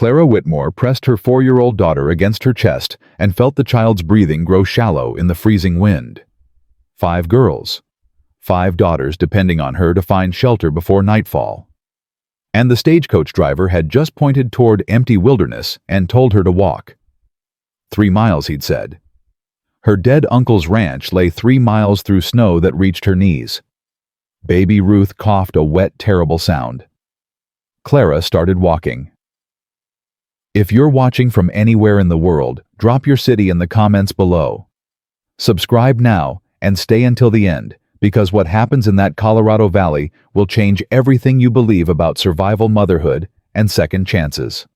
Clara Whitmore pressed her 4-year-old daughter against her chest and felt the child's breathing grow shallow in the freezing wind. 5 girls. 5 daughters depending on her to find shelter before nightfall. And the stagecoach driver had just pointed toward empty wilderness and told her to walk. 3 miles, he'd said. Her dead uncle's ranch lay 3 miles through snow that reached her knees. Baby Ruth coughed a wet, terrible sound. Clara started walking. If you're watching from anywhere in the world, drop your city in the comments below. Subscribe now and stay until the end, because what happens in that Colorado Valley will change everything you believe about survival, motherhood, and second chances.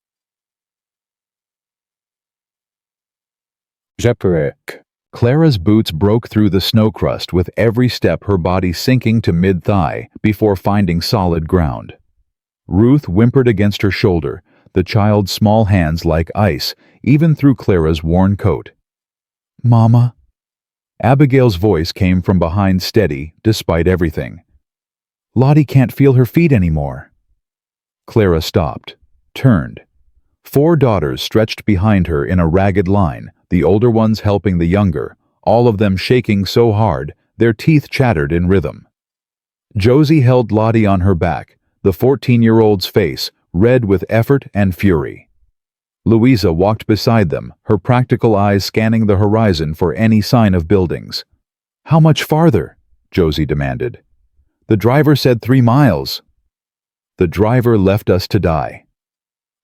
Shipwreck. Clara's boots broke through the snow crust with every step, her body sinking to mid-thigh before finding solid ground. Ruth whimpered against her shoulder, the child's small hands like ice, even through Clara's worn coat. "Mama?" Abigail's voice came from behind, steady, despite everything. "Lottie can't feel her feet anymore." Clara stopped, turned. 4 daughters stretched behind her in a ragged line, the older ones helping the younger, all of them shaking so hard their teeth chattered in rhythm. Josie held Lottie on her back, the 14-year-old's face red with effort and fury. Louisa walked beside them, her practical eyes scanning the horizon for any sign of buildings. "How much farther?" Josie demanded. "The driver said 3 miles. "The driver left us to die."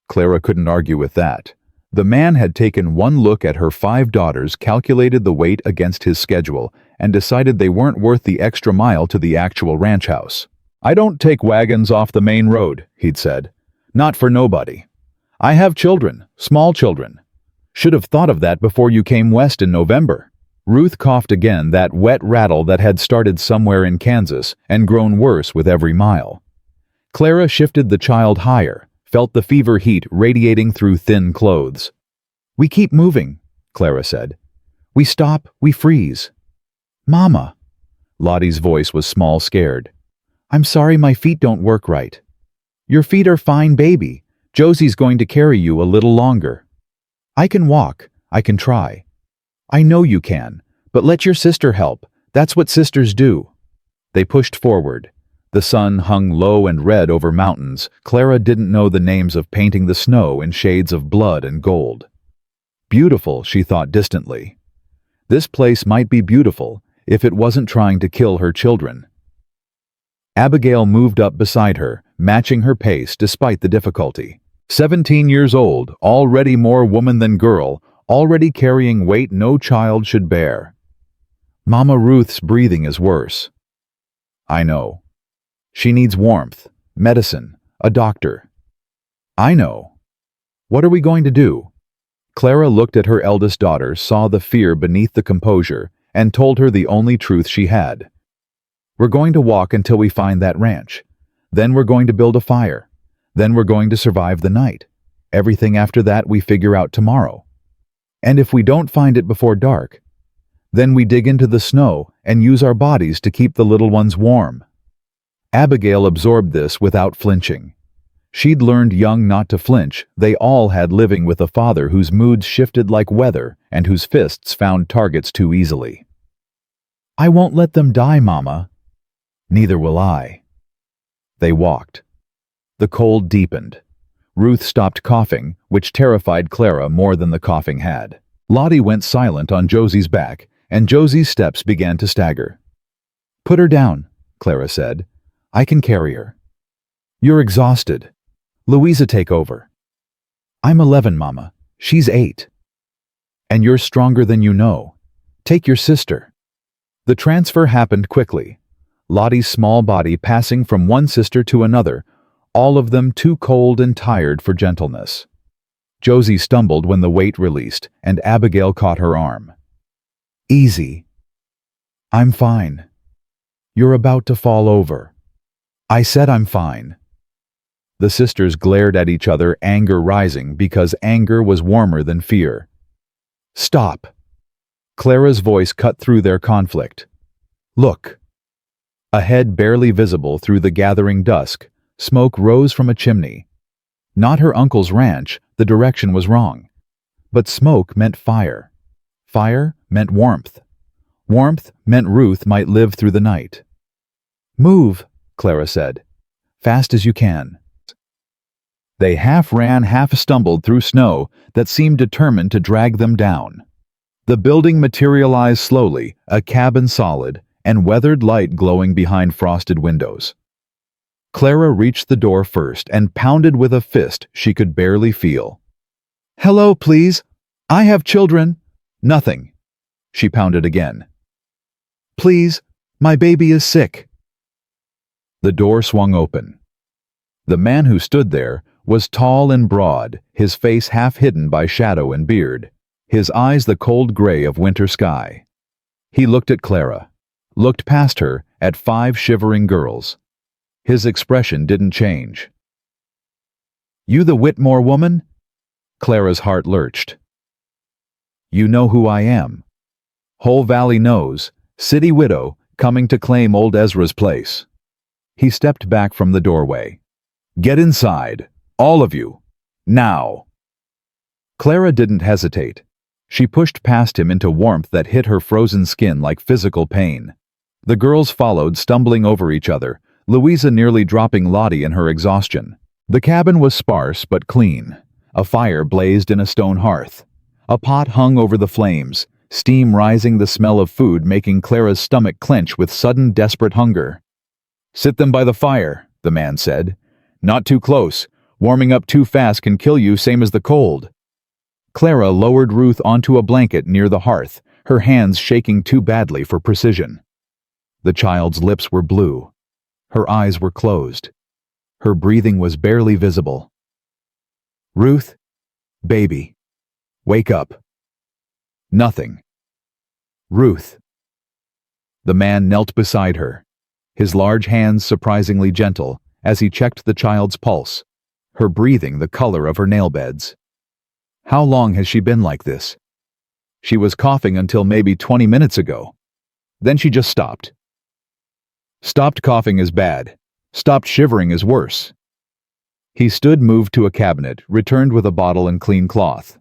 Clara couldn't argue with that. The man had taken one look at her 5 daughters, calculated the weight against his schedule, and decided they weren't worth the extra mile to the actual ranch house. "I don't take wagons off the main road," he'd said. "Not for nobody. I have children, small children. Should have thought of that before you came west in November." Ruth coughed again, that wet rattle that had started somewhere in Kansas and grown worse with every mile. Clara shifted the child higher, felt the fever heat radiating through thin clothes. "We keep moving," Clara said. "We stop, we freeze." "Mama." Lottie's voice was small, scared. "I'm sorry my feet don't work right." "Your feet are fine, baby. Josie's going to carry you a little longer." "I can walk. I can try." "I know you can, but let your sister help. That's what sisters do." They pushed forward. The sun hung low and red over mountains. Clara didn't know the names of painting the snow in shades of blood and gold. Beautiful, she thought distantly. This place might be beautiful if it wasn't trying to kill her children. Abigail moved up beside her, matching her pace despite the difficulty. 17 years old, already more woman than girl, already carrying weight no child should bear. "Mama Ruth's breathing is worse." "I know. She needs warmth, medicine, a doctor." "I know. What are we going to do?" Clara looked at her eldest daughter, saw the fear beneath the composure, and told her the only truth she had. "We're going to walk until we find that ranch. Then we're going to build a fire. Then we're going to survive the night. Everything after that we figure out tomorrow. And if we don't find it before dark, then we dig into the snow and use our bodies to keep the little ones warm." Abigail absorbed this without flinching. She'd learned young not to flinch. They all had, living with a father whose moods shifted like weather and whose fists found targets too easily. "I won't let them die, Mama." "Neither will I." They walked. The cold deepened. Ruth stopped coughing, which terrified Clara more than the coughing had. Lottie went silent on Josie's back, and Josie's steps began to stagger. "Put her down," Clara said. "I can carry her." "You're exhausted. Louisa, take over." "I'm 11, Mama. She's 8. "And you're stronger than you know. Take your sister." The transfer happened quickly. Lottie's small body passing from one sister to another, all of them too cold and tired for gentleness. Josie stumbled when the weight released, and Abigail caught her arm. "Easy." "I'm fine." "You're about to fall over." "I said I'm fine." The sisters glared at each other, anger rising because anger was warmer than fear. "Stop." Clara's voice cut through their conflict. "Look." A head barely visible through the gathering dusk, smoke rose from a chimney. Not her uncle's ranch, the direction was wrong. But smoke meant fire. Fire meant warmth. Warmth meant Ruth might live through the night. "Move," Clara said. "Fast as you can." They half ran, half stumbled through snow that seemed determined to drag them down. The building materialized slowly, a cabin solid, and weathered light glowing behind frosted windows. Clara reached the door first and pounded with a fist she could barely feel. "Hello, please. I have children." "Nothing." She pounded again. "Please, my baby is sick." The door swung open. The man who stood there was tall and broad, his face half hidden by shadow and beard, his eyes the cold gray of winter sky. He looked at Clara, looked past her at 5 shivering girls. His expression didn't change. "You the Whitmore woman?" Clara's heart lurched. "You know who I am. Whole Valley knows, city widow coming to claim old Ezra's place." He stepped back from the doorway. "Get inside, all of you, now." Clara didn't hesitate. She pushed past him into warmth that hit her frozen skin like physical pain. The girls followed, stumbling over each other, Louisa nearly dropping Lottie in her exhaustion. The cabin was sparse but clean. A fire blazed in a stone hearth. A pot hung over the flames, steam rising, the smell of food making Clara's stomach clench with sudden desperate hunger. "Sit them by the fire," the man said. "Not too close. Warming up too fast can kill you, same as the cold." Clara lowered Ruth onto a blanket near the hearth, her hands shaking too badly for precision. The child's lips were blue. Her eyes were closed. Her breathing was barely visible. "Ruth, baby, wake up." Nothing. "Ruth." The man knelt beside her, his large hands surprisingly gentle as he checked the child's pulse, her breathing the color of her nail beds. How long has she been like this? She was coughing until maybe 20 minutes ago. Then she just stopped. Stopped coughing is bad. Stopped shivering is worse. He stood, moved to a cabinet, returned with a bottle and clean cloth.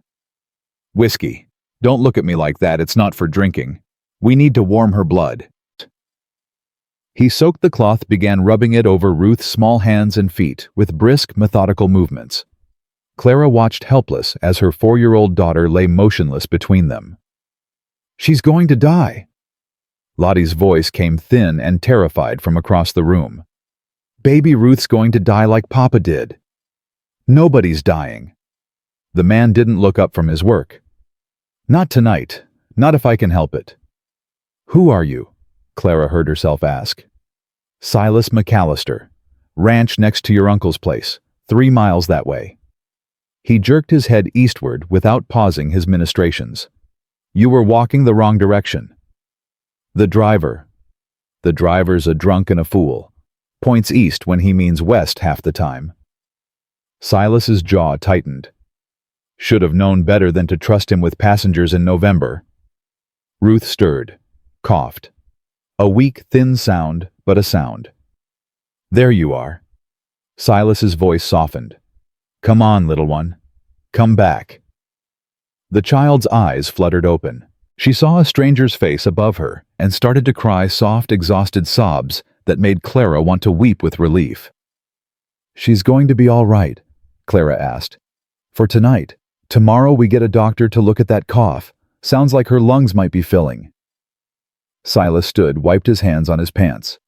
"Whiskey. Don't look at me like that, it's not for drinking. We need to warm her blood." He soaked the cloth, began rubbing it over Ruth's small hands and feet with brisk, methodical movements. Clara watched helpless as her 4-year-old daughter lay motionless between them. "She's going to die." Lottie's voice came thin and terrified from across the room. "Baby Ruth's going to die like Papa did." "Nobody's dying." The man didn't look up from his work. "Not tonight. Not if I can help it." "Who are you?" Clara heard herself ask. "Silas McAllister. Ranch next to your uncle's place, 3 miles that way." He jerked his head eastward without pausing his ministrations. "You were walking the wrong direction." "The driver." "The driver's a drunk and a fool. Points east when he means west half the time." Silas's jaw tightened. Should have known better than to trust him with passengers in November. Ruth stirred, coughed. A weak, thin sound, but a sound. "There you are." Silas's voice softened. "Come on, little one. Come back." The child's eyes fluttered open. She saw a stranger's face above her and started to cry soft, exhausted sobs that made Clara want to weep with relief. "She's going to be all right," Clara asked. "For tonight. Tomorrow we get a doctor to look at that cough. Sounds like her lungs might be filling." Silas stood, wiped his hands on his pants.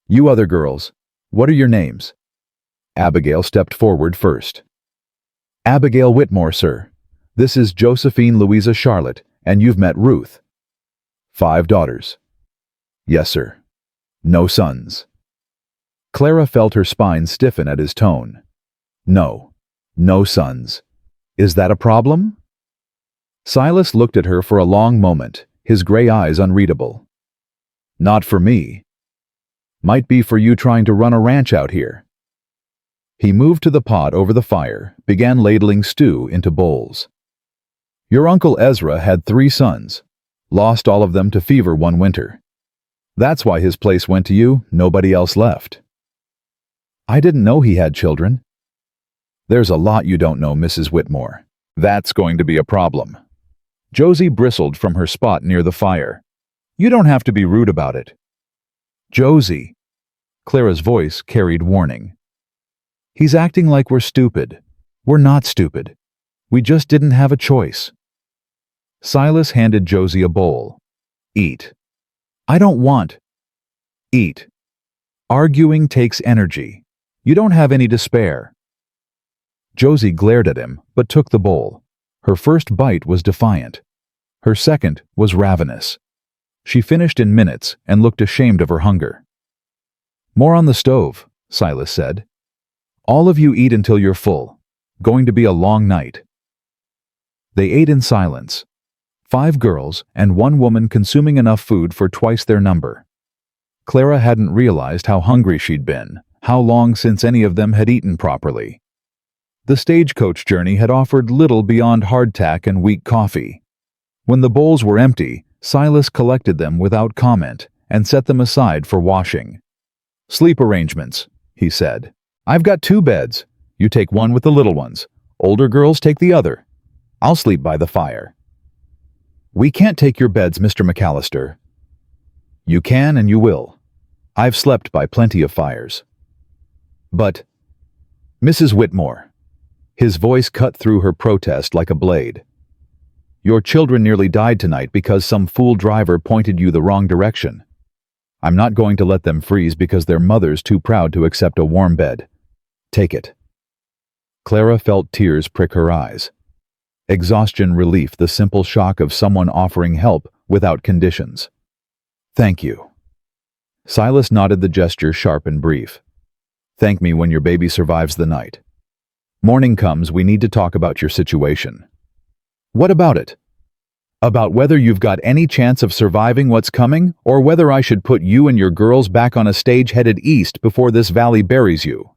"You other girls, what are your names?" Abigail stepped forward first. "Abigail Whitmore, sir. This is Josephine Louisa Charlotte, and you've met Ruth." "5 daughters." "Yes, sir. No sons." Clara felt her spine stiffen at his tone. "No. No sons. Is that a problem?" Silas looked at her for a long moment, his gray eyes unreadable. "Not for me. Might be for you trying to run a ranch out here." He moved to the pot over the fire, began ladling stew into bowls. "Your Uncle Ezra had 3 sons. Lost all of them to fever one winter. That's why his place went to you, nobody else left." "I didn't know he had children." There's a lot you don't know, Mrs. Whitmore. That's going to be a problem. Josie bristled from her spot near the fire. You don't have to be rude about it. Josie. Clara's voice carried warning. He's acting like we're stupid. We're not stupid. We just didn't have a choice. Silas handed Josie a bowl. Eat. I don't want. Eat. Arguing takes energy. You don't have any to spare. Josie glared at him, but took the bowl. Her first bite was defiant. Her second was ravenous. She finished in minutes and looked ashamed of her hunger. More on the stove, Silas said. All of you eat until you're full. Going to be a long night. They ate in silence. 5 girls and 1 woman consuming enough food for twice their number. Clara hadn't realized how hungry she'd been, how long since any of them had eaten properly. The stagecoach journey had offered little beyond hardtack and weak coffee. When the bowls were empty, Silas collected them without comment and set them aside for washing. Sleep arrangements, he said. I've got 2 beds. You take one with the little ones. Older girls take the other. I'll sleep by the fire. We can't take your beds, Mr. McAllister. You can and you will. I've slept by plenty of fires. But, Mrs. Whitmore, his voice cut through her protest like a blade. Your children nearly died tonight because some fool driver pointed you the wrong direction. I'm not going to let them freeze because their mother's too proud to accept a warm bed. Take it. Clara felt tears prick her eyes. Exhaustion relief, the simple shock of someone offering help without conditions. Thank you. Silas nodded, the gesture sharp and brief. Thank me when your baby survives the night. Morning comes, we need to talk about your situation. What about it? About whether you've got any chance of surviving what's coming, or whether I should put you and your girls back on a stage headed east before this valley buries you.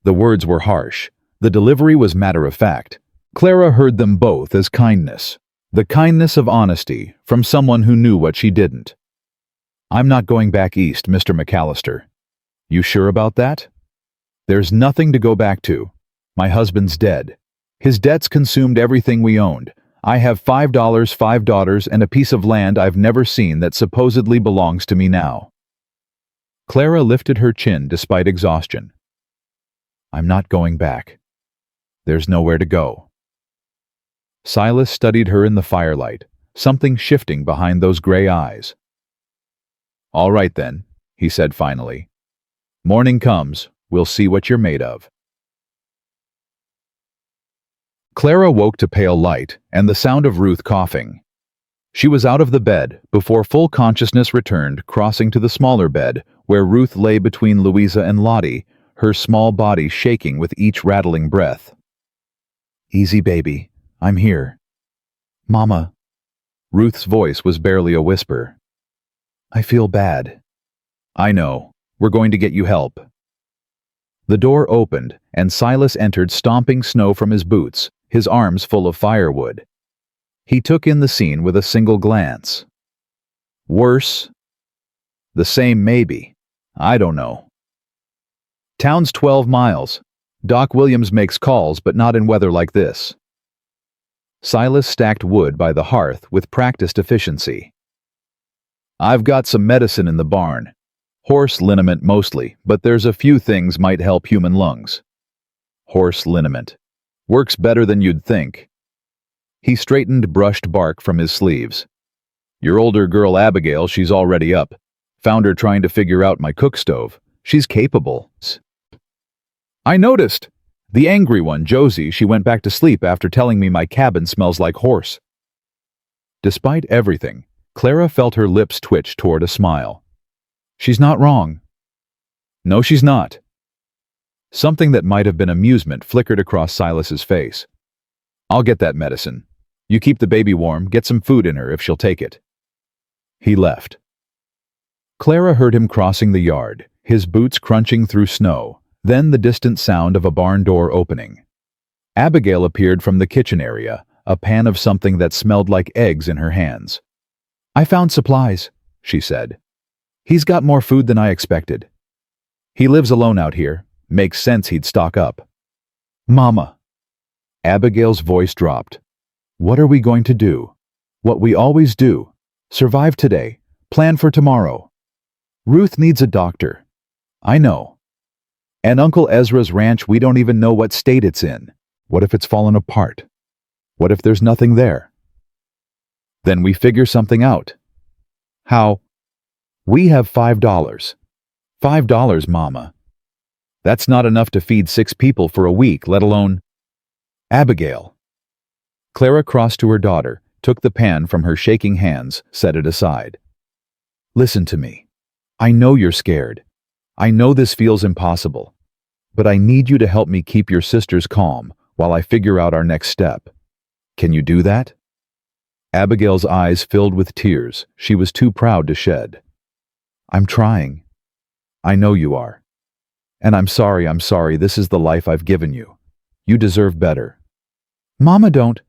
The words were harsh. The delivery was matter-of-fact. Clara heard them both as kindness. The kindness of honesty from someone who knew what she didn't. I'm not going back east, Mr. McAllister. You sure about that? There's nothing to go back to. My husband's dead. His debts consumed everything we owned. I have $5, 5 daughters, and a piece of land I've never seen that supposedly belongs to me now. Clara lifted her chin despite exhaustion. I'm not going back. There's nowhere to go. Silas studied her in the firelight, something shifting behind those gray eyes. All right then, he said finally. Morning comes, we'll see what you're made of. Clara woke to pale light and the sound of Ruth coughing. She was out of the bed before full consciousness returned, crossing to the smaller bed where Ruth lay between Louisa and Lottie, her small body shaking with each rattling breath. Easy, baby. I'm here. Mama. Ruth's voice was barely a whisper. I feel bad. I know. We're going to get you help. The door opened, and Silas entered, stomping snow from his boots, his arms full of firewood. He took in the scene with a single glance. Worse? The same, maybe. I don't know. Town's 12 miles. Doc Williams makes calls, but not in weather like this. Silas stacked wood by the hearth with practiced efficiency. I've got some medicine in the barn. Horse liniment mostly, but there's a few things might help human lungs. Horse liniment. Works better than you'd think. He straightened brushed bark from his sleeves. Your older girl Abigail, she's already up. Found her trying to figure out my cook stove. She's capable. I noticed. The angry one, Josie, she went back to sleep after telling me my cabin smells like horse. Despite everything, Clara felt her lips twitch toward a smile. She's not wrong. No, she's not. Something that might have been amusement flickered across Silas's face. I'll get that medicine. You keep the baby warm, get some food in her if she'll take it. He left. Clara heard him crossing the yard, his boots crunching through snow, then the distant sound of a barn door opening. Abigail appeared from the kitchen area, a pan of something that smelled like eggs in her hands. I found supplies, she said. He's got more food than I expected. He lives alone out here. Makes sense he'd stock up. Mama. Abigail's voice dropped. What are we going to do? What we always do. Survive today. Plan for tomorrow. Ruth needs a doctor. I know. And Uncle Ezra's ranch, we don't even know what state it's in. What if it's fallen apart? What if there's nothing there? Then we figure something out. How? We have $5. $5, Mama. That's not enough to feed 6 people for a week, let alone... Abigail. Clara crossed to her daughter, took the pan from her shaking hands, set it aside. Listen to me. I know you're scared. I know this feels impossible. But I need you to help me keep your sisters calm while I figure out our next step. Can you do that? Abigail's eyes filled with tears. She was too proud to shed. I'm trying. I know you are. And I'm sorry, this is the life I've given you. You deserve better. Mama, don't.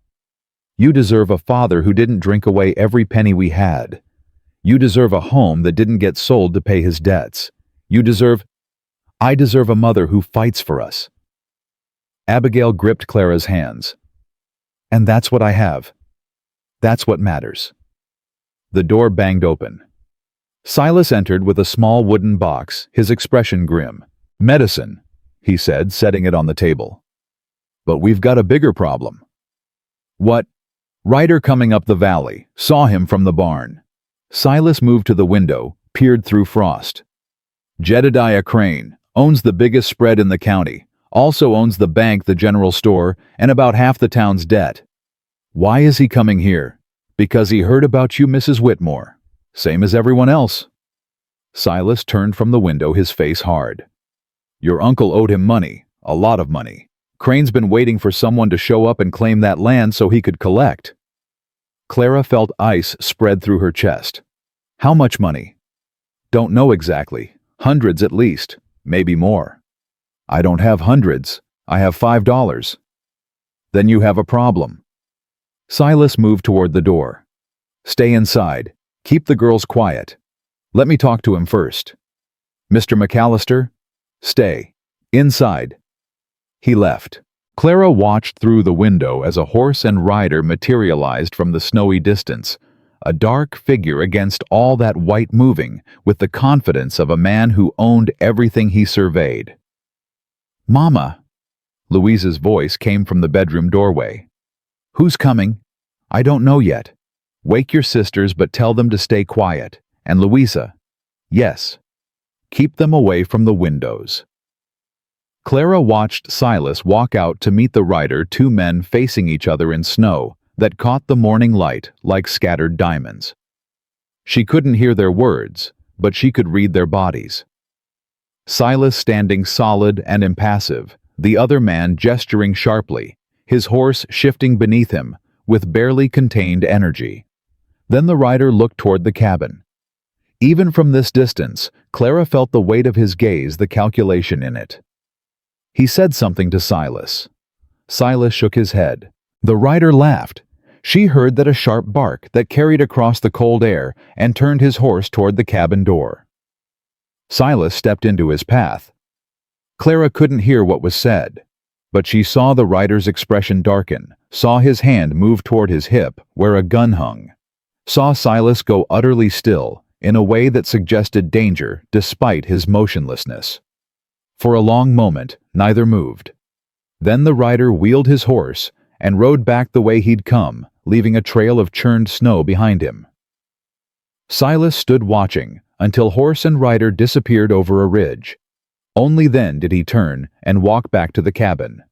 You deserve a father who didn't drink away every penny we had. You deserve a home that didn't get sold to pay his debts. I deserve a mother who fights for us. Abigail gripped Clara's hands. And that's what I have. That's what matters. The door banged open. Silas entered with a small wooden box, his expression grim. Medicine, he said, setting it on the table. But we've got a bigger problem. What? Ryder coming up the valley, saw him from the barn. Silas moved to the window, peered through frost. Jedediah Crane owns the biggest spread in the county, also owns the bank, the general store, and about half the town's debt. Why is he coming here? Because he heard about you, Mrs. Whitmore. Same as everyone else. Silas turned from the window, his face hard. Your uncle owed him money, a lot of money. Crane's been waiting for someone to show up and claim that land so he could collect. Clara felt ice spread through her chest. How much money? Don't know exactly. Hundreds at least, maybe more. I don't have hundreds. I have $5. Then you have a problem. Silas moved toward the door. Stay inside. Keep the girls quiet. Let me talk to him first. Mr. McAllister? Stay. Inside. He left. Clara watched through the window as a horse and rider materialized from the snowy distance, a dark figure against all that white moving, with the confidence of a man who owned everything he surveyed. Mama! Louisa's voice came from the bedroom doorway. Who's coming? I don't know yet. Wake your sisters, but tell them to stay quiet. And Louisa, yes, keep them away from the windows. Clara watched Silas walk out to meet the rider, 2 men facing each other in snow that caught the morning light like scattered diamonds. She couldn't hear their words, but she could read their bodies. Silas standing solid and impassive, the other man gesturing sharply, his horse shifting beneath him with barely contained energy. Then the rider looked toward the cabin. Even from this distance, Clara felt the weight of his gaze, the calculation in it. He said something to Silas. Silas shook his head. The rider laughed. She heard that a sharp bark that carried across the cold air and turned his horse toward the cabin door. Silas stepped into his path. Clara couldn't hear what was said, but she saw the rider's expression darken, saw his hand move toward his hip where a gun hung, saw Silas go utterly still in a way that suggested danger despite his motionlessness. For a long moment, neither moved. Then the rider wheeled his horse and rode back the way he'd come, leaving a trail of churned snow behind him. Silas stood watching until horse and rider disappeared over a ridge. Only then did he turn and walk back to the cabin.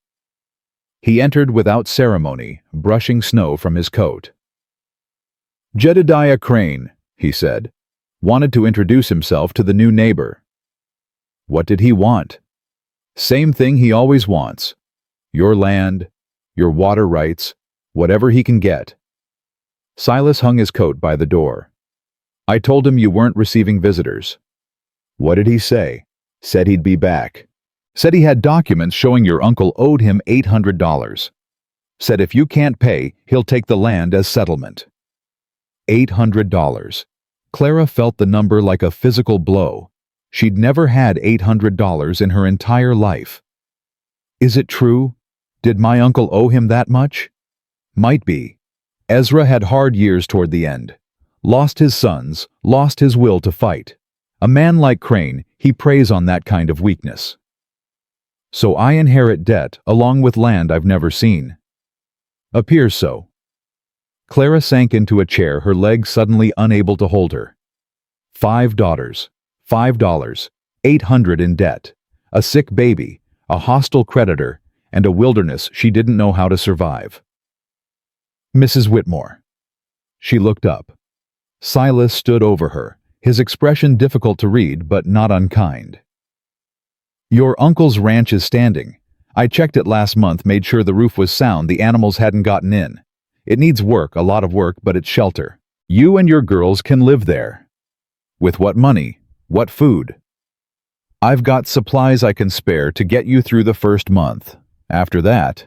He entered without ceremony, brushing snow from his coat. Jedediah Crane, he said, wanted to introduce himself to the new neighbor. What did he want? Same thing he always wants. Your land, your water rights, whatever he can get. Silas hung his coat by the door. I told him you weren't receiving visitors. What did he say? Said he'd be back. Said he had documents showing your uncle owed him $800. Said if you can't pay, he'll take the land as settlement. $800. Clara felt the number like a physical blow. She'd never had $800 in her entire life. Is it true? Did my uncle owe him that much? Might be. Ezra had hard years toward the end. Lost his sons, lost his will to fight. A man like Crane, he preys on that kind of weakness. So I inherit debt along with land I've never seen. Appears so. Clara sank into a chair, her legs suddenly unable to hold her. 5 daughters, $5, 800 in debt, a sick baby, a hostile creditor, and a wilderness she didn't know how to survive. Mrs. Whitmore. She looked up. Silas stood over her, his expression difficult to read but not unkind. Your uncle's ranch is standing. I checked it last month, made sure the roof was sound, the animals hadn't gotten in. It needs work, a lot of work, but it's shelter. You and your girls can live there. With what money? What food? I've got supplies I can spare to get you through the first month. After that...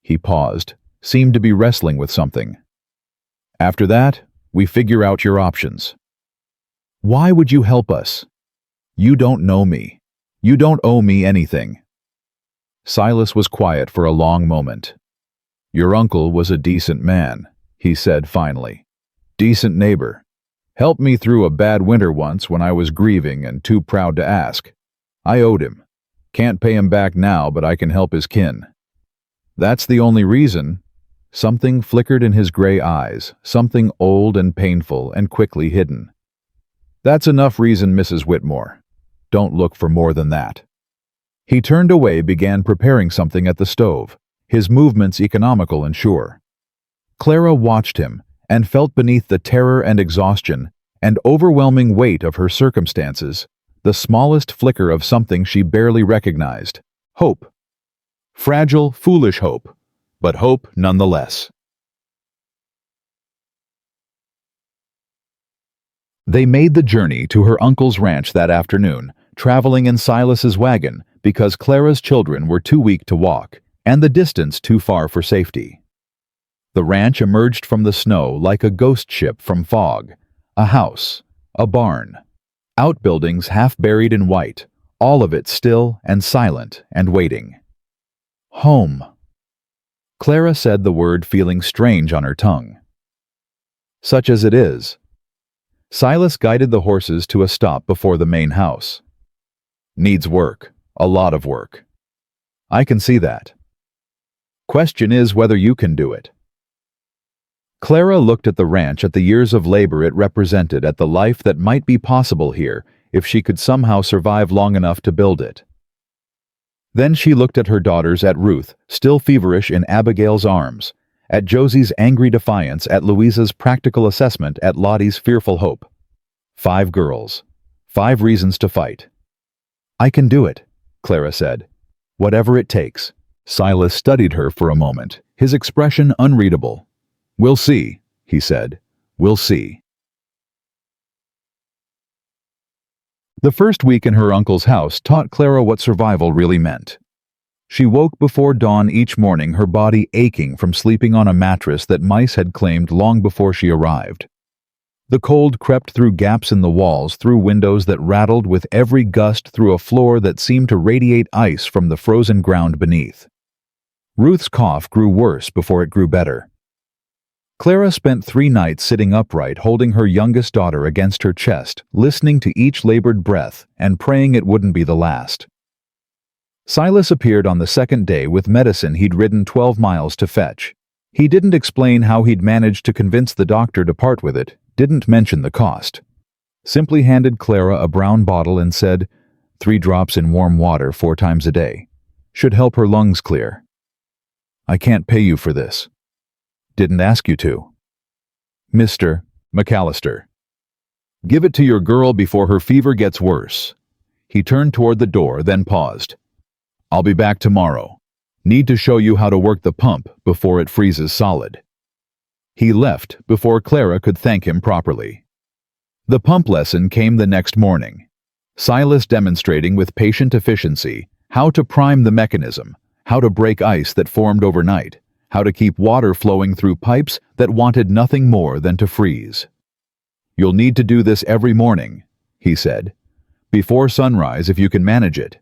He paused, seemed to be wrestling with something. After that, we figure out your options. Why would you help us? You don't know me. You don't owe me anything. Silas was quiet for a long moment. Your uncle was a decent man, he said finally. Decent neighbor. Helped me through a bad winter once when I was grieving and too proud to ask. I owed him. Can't pay him back now, but I can help his kin. That's the only reason. Something flickered in his gray eyes, something old and painful and quickly hidden. That's enough reason, Mrs. Whitmore. Don't look for more than that. He turned away, began preparing something at the stove, his movements economical and sure. Clara watched him and felt beneath the terror and exhaustion and overwhelming weight of her circumstances the smallest flicker of something she barely recognized. Hope. Fragile, foolish hope, but hope nonetheless. They made the journey to her uncle's ranch that afternoon, traveling in Silas's wagon because Clara's children were too weak to walk and the distance too far for safety. The ranch emerged from the snow like a ghost ship from fog, a house, a barn, outbuildings half buried in white, all of it still and silent and waiting. Home. Clara said the word, feeling strange on her tongue. Such as it is. Silas guided the horses to a stop before the main house. Needs work, a lot of work. I can see that. Question is whether you can do it. Clara looked at the ranch, at the years of labor it represented, at the life that might be possible here if she could somehow survive long enough to build it. Then she looked at her daughters, at Ruth, still feverish in Abigail's arms, at Josie's angry defiance, at Louisa's practical assessment, at Lottie's fearful hope. 5 girls. 5 reasons to fight. I can do it, Clara said. Whatever it takes. Silas studied her for a moment, his expression unreadable. We'll see, he said. We'll see. The first week in her uncle's house taught Clara what survival really meant. She woke before dawn each morning, her body aching from sleeping on a mattress that mice had claimed long before she arrived. The cold crept through gaps in the walls, through windows that rattled with every gust, through a floor that seemed to radiate ice from the frozen ground beneath. Ruth's cough grew worse before it grew better. Clara spent 3 nights sitting upright, holding her youngest daughter against her chest, listening to each labored breath and praying it wouldn't be the last. Silas appeared on the second day with medicine he'd ridden 12 miles to fetch. He didn't explain how he'd managed to convince the doctor to part with it, didn't mention the cost. Simply handed Clara a brown bottle and said, 3 drops in warm water 4 times a day. Should help her lungs clear. I can't pay you for this. Didn't ask you to. Mr. McAllister. Give it to your girl before her fever gets worse. He turned toward the door, then paused. I'll be back tomorrow. Need to show you how to work the pump before it freezes solid. He left before Clara could thank him properly. The pump lesson came the next morning. Silas demonstrating with patient efficiency how to prime the mechanism, how to break ice that formed overnight, how to keep water flowing through pipes that wanted nothing more than to freeze. You'll need to do this every morning, he said. Before sunrise if you can manage it.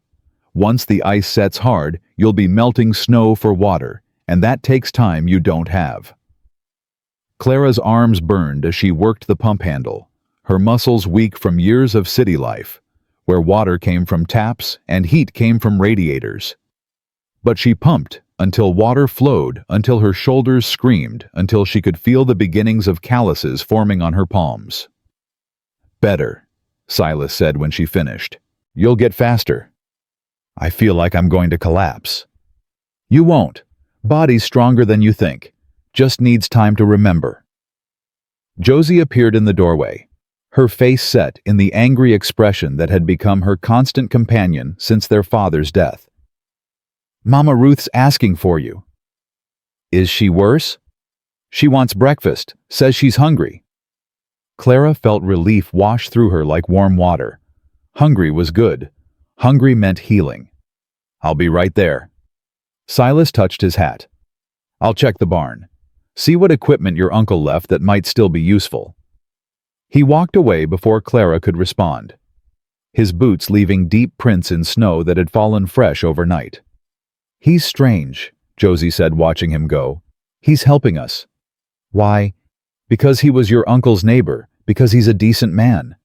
Once the ice sets hard, you'll be melting snow for water, and that takes time you don't have. Clara's arms burned as she worked the pump handle, her muscles weak from years of city life, where water came from taps and heat came from radiators. But she pumped until water flowed, until her shoulders screamed, until she could feel the beginnings of calluses forming on her palms. "Better," Silas said when she finished. "You'll get faster." "I feel like I'm going to collapse." "You won't. Body's stronger than you think. Just needs time to remember." Josie appeared in the doorway, her face set in the angry expression that had become her constant companion since their father's death. "Mama Ruth's asking for you." "Is she worse?" "She wants breakfast, says she's hungry." Clara felt relief wash through her like warm water. Hungry was good. Hungry meant healing. "I'll be right there." Silas touched his hat. "I'll check the barn. See what equipment your uncle left that might still be useful." He walked away before Clara could respond, his boots leaving deep prints in snow that had fallen fresh overnight. "He's strange," Josie said, watching him go. "He's helping us." "Why?" "Because he was your uncle's neighbor, because he's a decent man."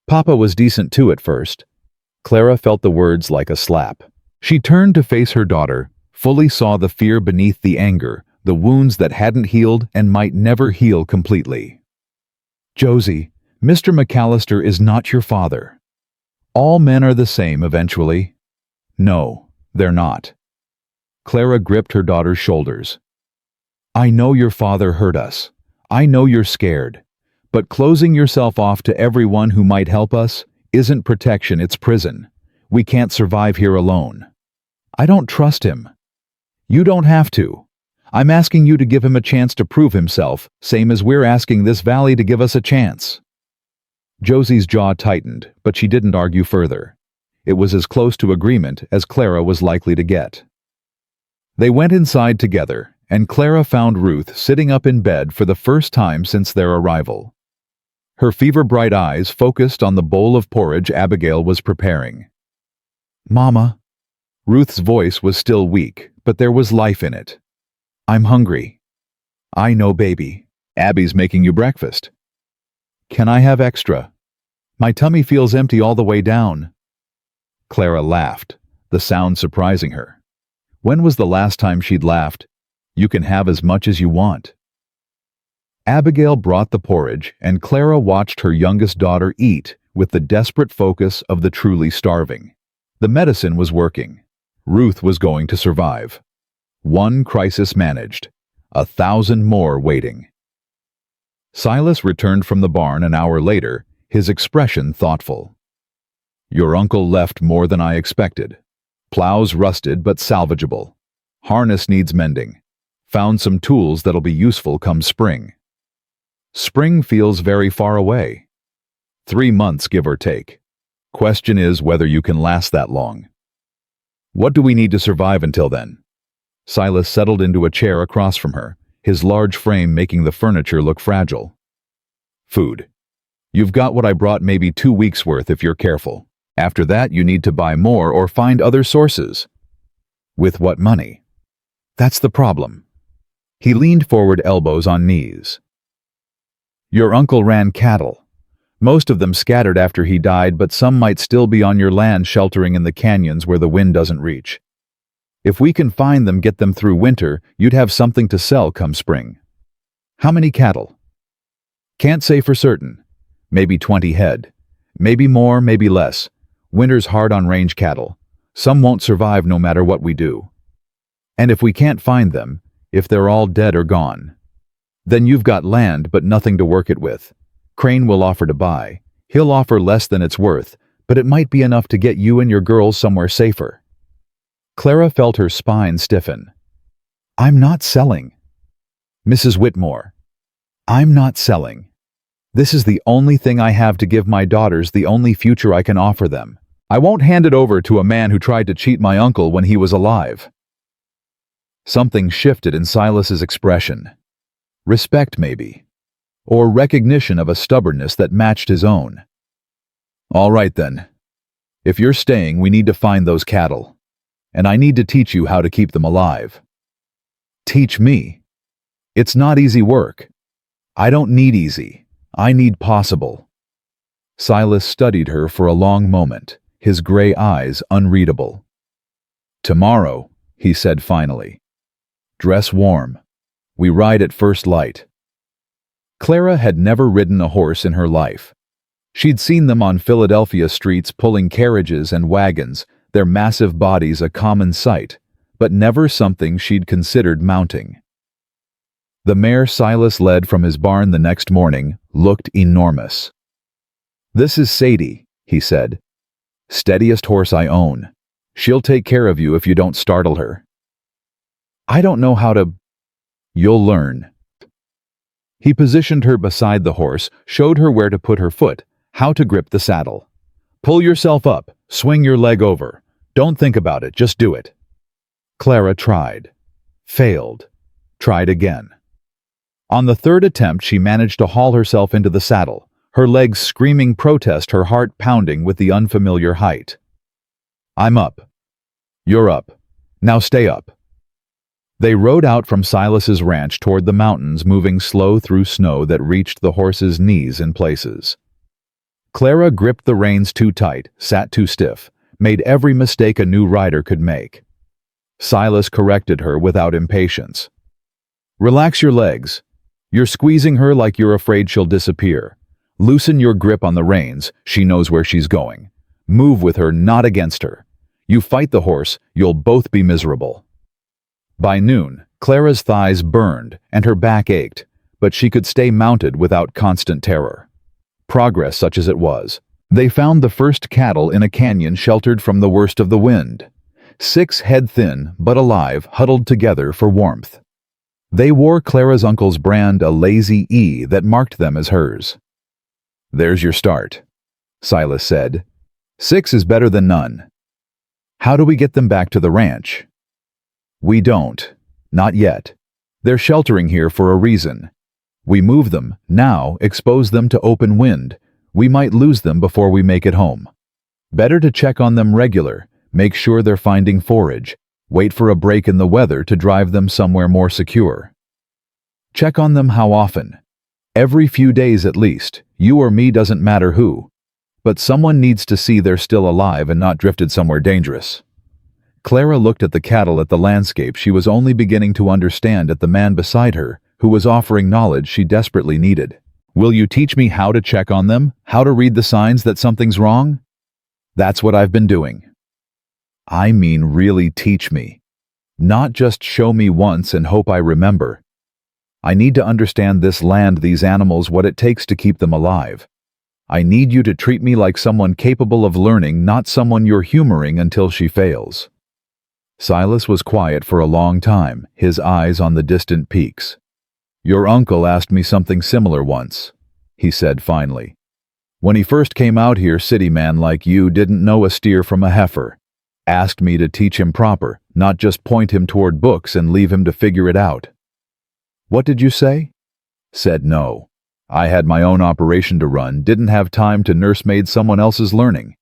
"Papa was decent too at first." Clara felt the words like a slap. She turned to face her daughter, fully saw the fear beneath the anger, the wounds that hadn't healed and might never heal completely. "Josie, Mr. McAllister is not your father. All men are the same eventually." "No, they're not." Clara gripped her daughter's shoulders. "I know your father hurt us. I know you're scared. But closing yourself off to everyone who might help us isn't protection, it's prison. We can't survive here alone." "I don't trust him." "You don't have to. I'm asking you to give him a chance to prove himself, same as we're asking this valley to give us a chance." Josie's jaw tightened, but she didn't argue further. It was as close to agreement as Clara was likely to get. They went inside together, and Clara found Ruth sitting up in bed for the first time since their arrival. Her fever-bright eyes focused on the bowl of porridge Abigail was preparing. "Mama." Ruth's voice was still weak, but there was life in it. "I'm hungry." "I know, baby. Abby's making you breakfast." "Can I have extra? My tummy feels empty all the way down." Clara laughed, the sound surprising her. When was the last time she'd laughed? "You can have as much as you want." Abigail brought the porridge, and Clara watched her youngest daughter eat with the desperate focus of the truly starving. The medicine was working. Ruth was going to survive. One crisis managed, 1,000 more waiting. Silas returned from the barn an hour later, his expression thoughtful. "Your uncle left more than I expected. Plows rusted but salvageable. Harness needs mending. Found some tools that'll be useful come spring." Spring feels very far away. 3 months, give or take. Question is whether you can last that long. "What do we need to survive until then?" Silas settled into a chair across from her, his large frame making the furniture look fragile. "Food. You've got what I brought, maybe 2 weeks' worth if you're careful. After that, you need to buy more or find other sources." "With what money?" "That's the problem." He leaned forward, elbows on knees. "Your uncle ran cattle. Most of them scattered after he died, but some might still be on your land sheltering in the canyons where the wind doesn't reach. If we can find them, get them through winter, you'd have something to sell come spring." "How many cattle?" "Can't say for certain. Maybe 20 head. Maybe more, maybe less. Winter's hard on range cattle. Some won't survive no matter what we do. And if we can't find them, if they're all dead or gone, then you've got land but nothing to work it with. Crane will offer to buy. He'll offer less than it's worth, but it might be enough to get you and your girls somewhere safer." Clara felt her spine stiffen. "I'm not selling." "Mrs. Whitmore, I'm not selling. This is the only thing I have to give my daughters, the only future I can offer them. I won't hand it over to a man who tried to cheat my uncle when he was alive." Something shifted in Silas's expression. Respect, maybe. Or recognition of a stubbornness that matched his own. "All right then. If you're staying, we need to find those cattle. And I need to teach you how to keep them alive. Teach me? It's not easy work. I don't need easy. I need possible. Silas studied her for a long moment, his gray eyes unreadable. Tomorrow, he said finally. Dress warm. We ride at first light. Clara had never ridden a horse in her life. She'd seen them on Philadelphia streets pulling carriages and wagons, their massive bodies a common sight, but never something she'd considered mounting. The mare Silas led from his barn the next morning looked enormous. This is Sadie, he said. Steadiest horse I own. She'll take care of you if you don't startle her. I don't know how to... You'll learn. He positioned her beside the horse, showed her where to put her foot, how to grip the saddle. Pull yourself up, swing your leg over. Don't think about it, just do it. Clara tried. Failed. Tried again. On the third attempt, she managed to haul herself into the saddle, her legs screaming protest, her heart pounding with the unfamiliar height. I'm up. You're up. Now stay up. They rode out from Silas's ranch toward the mountains, moving slow through snow that reached the horse's knees in places. Clara gripped the reins too tight, sat too stiff, made every mistake a new rider could make. Silas corrected her without impatience. Relax your legs. You're squeezing her like you're afraid she'll disappear. Loosen your grip on the reins, she knows where she's going. Move with her, not against her. You fight the horse, you'll both be miserable. By noon, Clara's thighs burned and her back ached, but she could stay mounted without constant terror. Progress such as it was. They found the first cattle in a canyon sheltered from the worst of the wind. 6 head thin, but alive, huddled together for warmth. They wore Clara's uncle's brand, a lazy E, that marked them as hers. There's your start, Silas said. 6 is better than none. How do we get them back to the ranch? We don't. Not yet. They're sheltering here for a reason. We move them, now expose them to open wind. We might lose them before we make it home. Better to check on them regular, make sure they're finding forage, wait for a break in the weather to drive them somewhere more secure. Check on them how often? Every few days at least. You or me, doesn't matter who. But someone needs to see they're still alive and not drifted somewhere dangerous. Clara looked at the cattle, at the landscape she was only beginning to understand, at the man beside her, who was offering knowledge she desperately needed. Will you teach me how to check on them? How to read the signs that something's wrong? That's what I've been doing. I mean, really teach me. Not just show me once and hope I remember. I need to understand this land, these animals, what it takes to keep them alive. I need you to treat me like someone capable of learning, not someone you're humoring until she fails. Silas was quiet for a long time, his eyes on the distant peaks. Your uncle asked me something similar once, he said finally. When he first came out here, city man like you didn't know a steer from a heifer. Asked me to teach him proper, not just point him toward books and leave him to figure it out. What did you say? Said no. I had my own operation to run, didn't have time to nursemaid someone else's learning.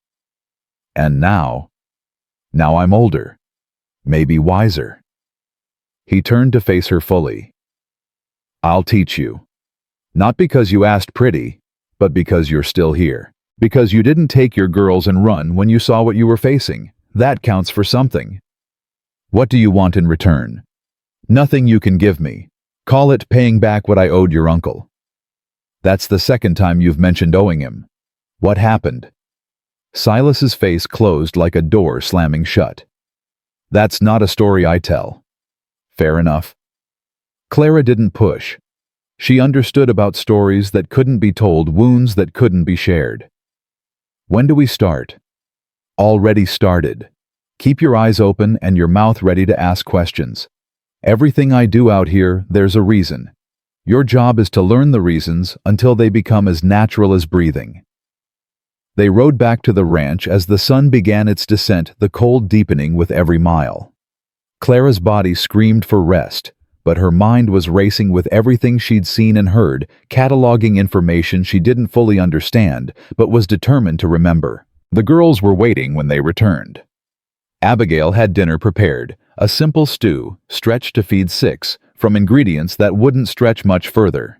And now I'm older. Maybe wiser. He turned to face her fully. I'll teach you. Not because you asked pretty, but because you're still here. Because you didn't take your girls and run when you saw what you were facing. That counts for something. What do you want in return? Nothing you can give me. Call it paying back what I owed your uncle. That's the second time you've mentioned owing him. What happened? Silas's face closed like a door slamming shut. That's not a story I tell. Fair enough. Clara didn't push. She understood about stories that couldn't be told, wounds that couldn't be shared. When do we start? Already started. Keep your eyes open and your mouth ready to ask questions. Everything I do out here, there's a reason. Your job is to learn the reasons until they become as natural as breathing. They rode back to the ranch as the sun began its descent, the cold deepening with every mile. Clara's body screamed for rest, but her mind was racing with everything she'd seen and heard, cataloging information she didn't fully understand, but was determined to remember. The girls were waiting when they returned. Abigail had dinner prepared, a simple stew, stretched to feed 6, from ingredients that wouldn't stretch much further.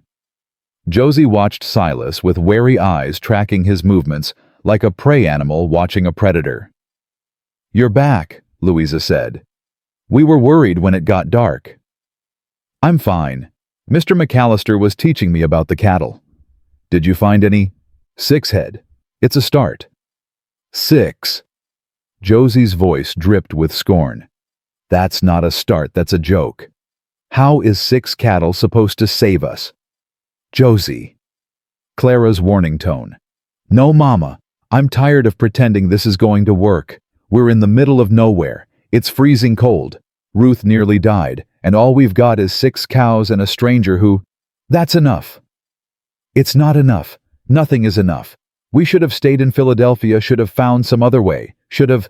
Josie watched Silas with wary eyes tracking his movements, like a prey animal watching a predator. "You're back," Louisa said. "We were worried when it got dark." "I'm fine. Mr. McAllister was teaching me about the cattle. Did you find any?" "6 head. It's a start." "6." Josie's voice dripped with scorn. "That's not a start, that's a joke. How is 6 cattle supposed to save us?" "Josie." Clara's warning tone. "No, Mama. I'm tired of pretending this is going to work. We're in the middle of nowhere. It's freezing cold. Ruth nearly died, and all we've got is 6 cows and a stranger who—" "That's enough." "It's not enough. Nothing is enough. We should have stayed in Philadelphia, should have found some other way, should have—"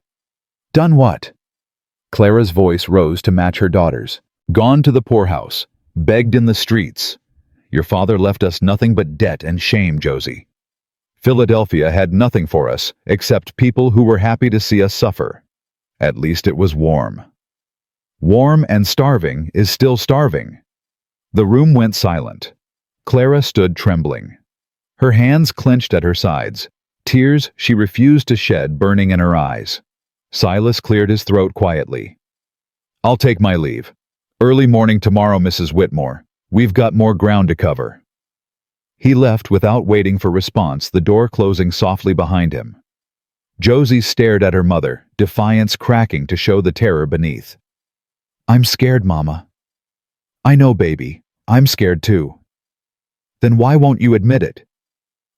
"Done what?" Clara's voice rose to match her daughter's. "Gone to the poorhouse. Begged in the streets. Your father left us nothing but debt and shame, Josie. Philadelphia had nothing for us except people who were happy to see us suffer. At least it was warm. Warm and starving is still starving." The room went silent. Clara stood trembling. Her hands clenched at her sides, tears she refused to shed burning in her eyes. Silas cleared his throat quietly. "I'll take my leave. Early morning tomorrow, Mrs. Whitmore. We've got more ground to cover." He left without waiting for response, the door closing softly behind him. Josie stared at her mother, defiance cracking to show the terror beneath. "I'm scared, Mama." "I know, baby. I'm scared too." "Then why won't you admit it?"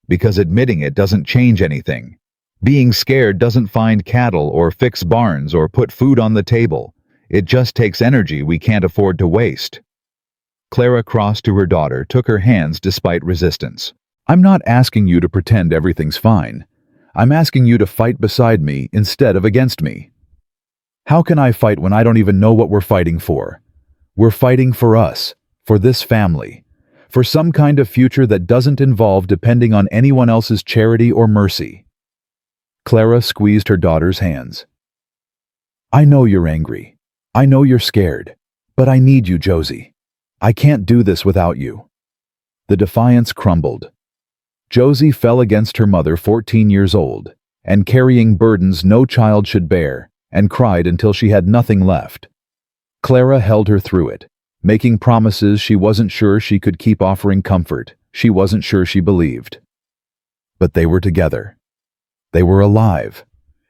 "Because admitting it doesn't change anything. Being scared doesn't find cattle or fix barns or put food on the table. It just takes energy we can't afford to waste." Clara crossed to her daughter, took her hands despite resistance. "I'm not asking you to pretend everything's fine. I'm asking you to fight beside me instead of against me." "How can I fight when I don't even know what we're fighting for? We're fighting for us, for this family, for some kind of future that doesn't involve depending on anyone else's charity or mercy." Clara squeezed her daughter's hands. "I know you're angry. I know you're scared. But I need you, Josie. I can't do this without you." The defiance crumbled. Josie fell against her mother, 14 years old, and carrying burdens no child should bear, and cried until she had nothing left. Clara held her through it, making promises she wasn't sure she could keep, offering comfort she wasn't sure she believed. But they were together. They were alive,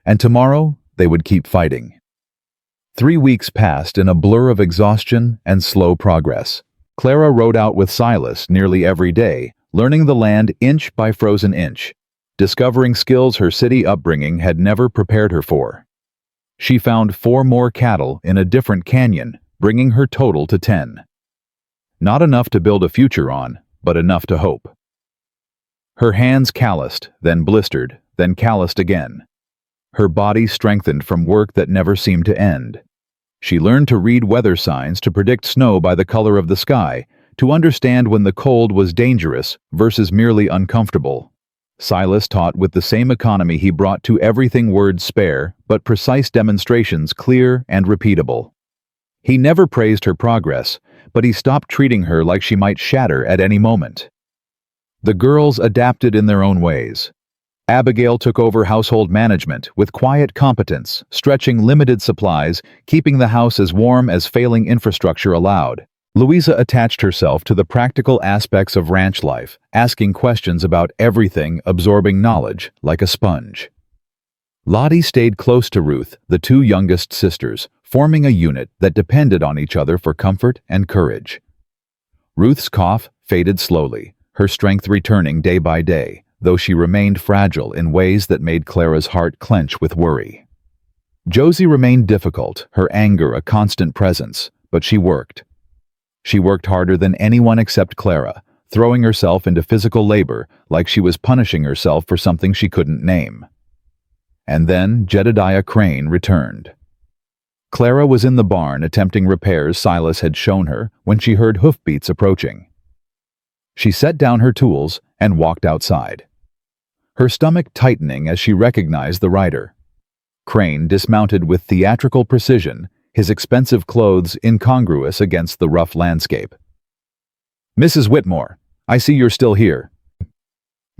and tomorrow they would keep fighting. 3 weeks passed in a blur of exhaustion and slow progress. Clara rode out with Silas nearly every day, learning the land inch by frozen inch, discovering skills her city upbringing had never prepared her for. She found 4 more cattle in a different canyon, bringing her total to 10. Not enough to build a future on, but enough to hope. Her hands calloused, then blistered, then calloused again. Her body strengthened from work that never seemed to end. She learned to read weather signs, to predict snow by the color of the sky, to understand when the cold was dangerous versus merely uncomfortable. Silas taught with the same economy he brought to everything, words spare, but precise demonstrations, clear and repeatable. He never praised her progress, but he stopped treating her like she might shatter at any moment. The girls adapted in their own ways. Abigail took over household management with quiet competence, stretching limited supplies, keeping the house as warm as failing infrastructure allowed. Louisa attached herself to the practical aspects of ranch life, asking questions about everything, absorbing knowledge like a sponge. Lottie stayed close to Ruth, the 2 youngest sisters, forming a unit that depended on each other for comfort and courage. Ruth's cough faded slowly, her strength returning day by day, though she remained fragile in ways that made Clara's heart clench with worry. Josie remained difficult, her anger a constant presence, but she worked. She worked harder than anyone except Clara, throwing herself into physical labor like she was punishing herself for something she couldn't name. And then Jedediah Crane returned. Clara was in the barn attempting repairs Silas had shown her when she heard hoofbeats approaching. She set down her tools and walked outside. her stomach tightening as she recognized the rider. Crane dismounted with theatrical precision, his expensive clothes incongruous against the rough landscape. "Mrs. Whitmore, I see you're still here."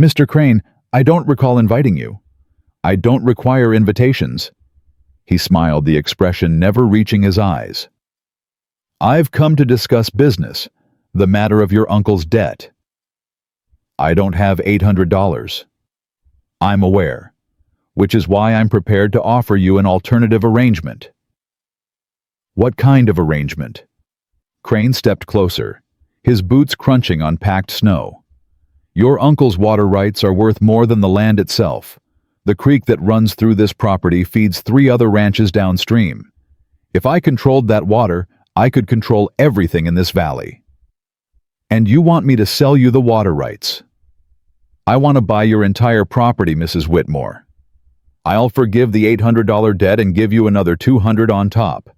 "Mr. Crane, I don't recall inviting you." "I don't require invitations." He smiled, the expression never reaching his eyes. "I've come to discuss business, the matter of your uncle's debt." "I don't have $800. "I'm aware, which is why I'm prepared to offer you an alternative arrangement." "What kind of arrangement?" Crane stepped closer, his boots crunching on packed snow. "Your uncle's water rights are worth more than the land itself. The creek that runs through this property feeds 3 other ranches downstream. If I controlled that water, I could control everything in this valley." "And you want me to sell you the water rights?" "I want to buy your entire property, Mrs. Whitmore. I'll forgive the $800 debt and give you another $200 on top.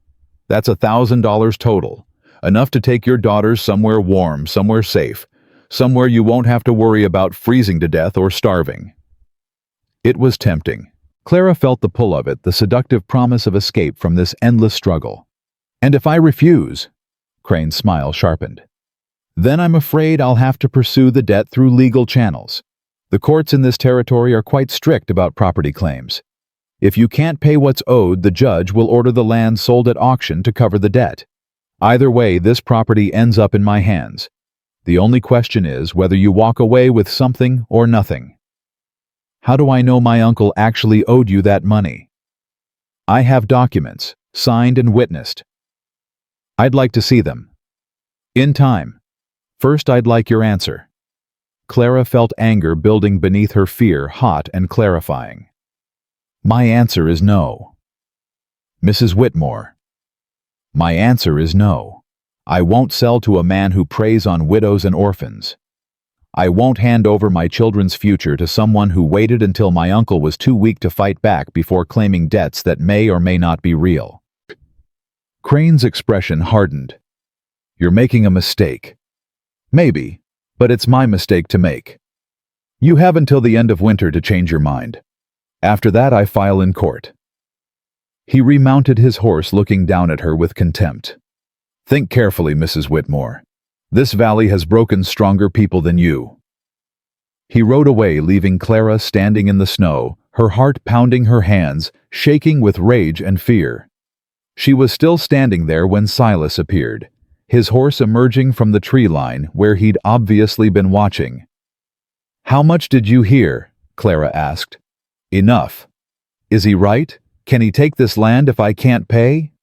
That's $1,000 total, enough to take your daughters somewhere warm, somewhere safe, somewhere you won't have to worry about freezing to death or starving." It was tempting. Clara felt the pull of it, the seductive promise of escape from this endless struggle. "And if I refuse?" Crane's smile sharpened. "Then I'm afraid I'll have to pursue the debt through legal channels. The courts in this territory are quite strict about property claims. If you can't pay what's owed, the judge will order the land sold at auction to cover the debt. Either way, this property ends up in my hands. The only question is whether you walk away with something or nothing." "How do I know my uncle actually owed you that money?" "I have documents, signed and witnessed." "I'd like to see them." "In time. First, I'd like your answer." Clara felt anger building beneath her fear, hot and clarifying. "My answer is no." "Mrs. Whitmore." "My answer is no. I won't sell to a man who preys on widows and orphans. I won't hand over my children's future to someone who waited until my uncle was too weak to fight back before claiming debts that may or may not be real." Crane's expression hardened. "You're making a mistake." "Maybe, but it's my mistake to make. You have until the end of winter to change your mind. After that, I file in court." He remounted his horse, looking down at her with contempt. "Think carefully, Mrs. Whitmore. This valley has broken stronger people than you." He rode away, leaving Clara standing in the snow, her heart pounding her hands, shaking with rage and fear. She was still standing there when Silas appeared, his horse emerging from the tree line where he'd obviously been watching. "How much did you hear?" Clara asked. "Enough. Is he right? Can he take this land if I can't pay?"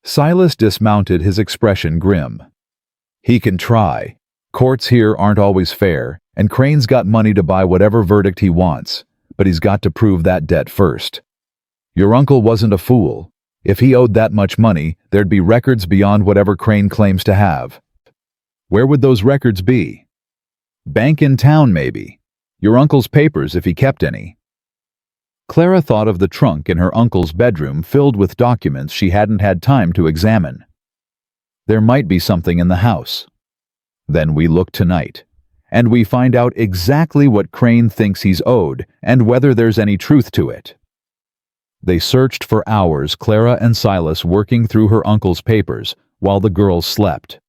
Silas dismounted, his expression grim. "He can try. Courts here aren't always fair, and Crane's got money to buy whatever verdict he wants, but he's got to prove that debt first. Your uncle wasn't a fool. If he owed that much money, there'd be records beyond whatever Crane claims to have." "Where would those records be?" "Bank in town, maybe. Your uncle's papers, if he kept any." Clara thought of the trunk in her uncle's bedroom filled with documents she hadn't had time to examine. There might be something in the house. Then we look tonight, and we find out exactly what Crane thinks he's owed and whether there's any truth to it. They searched for hours, Clara and Silas working through her uncle's papers while the girls slept.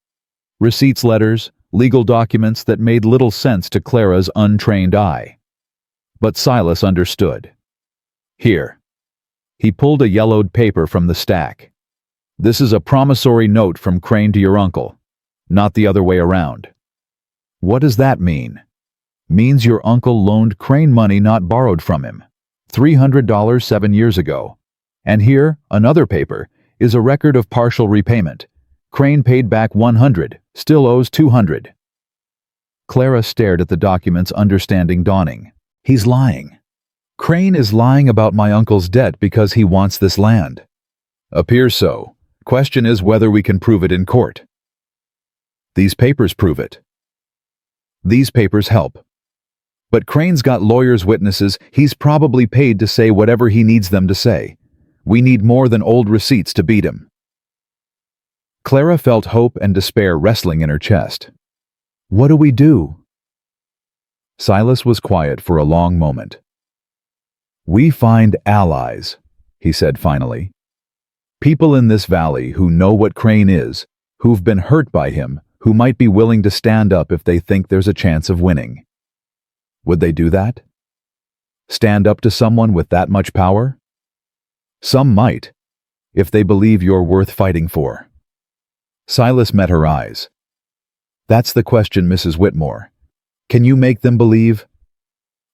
Receipts, letters, legal documents that made little sense to Clara's untrained eye. But Silas understood. "Here." He pulled a yellowed paper from the stack. "This is a promissory note from Crane to your uncle, not the other way around." "What does that mean?" "Means your uncle loaned Crane money not borrowed from him. $300 7 years ago. And here, another paper, is a record of partial repayment. Crane paid back $100, still owes $200. Clara stared at the documents, understanding dawning. "He's lying. Crane is lying about my uncle's debt because he wants this land." "Appears so. Question is whether we can prove it in court." "These papers prove it." "These papers help. But Crane's got lawyers, witnesses. He's probably paid to say whatever he needs them to say. We need more than old receipts to beat him." Clara felt hope and despair wrestling in her chest. "What do we do?" Silas was quiet for a long moment. "We find allies," he said finally. "People in this valley who know what Crane is, who've been hurt by him, who might be willing to stand up if they think there's a chance of winning." Would they do that? Stand up to someone with that much power? Some might, if they believe you're worth fighting for. Silas met her eyes. "That's the question, Mrs. Whitmore. Can you make them believe?"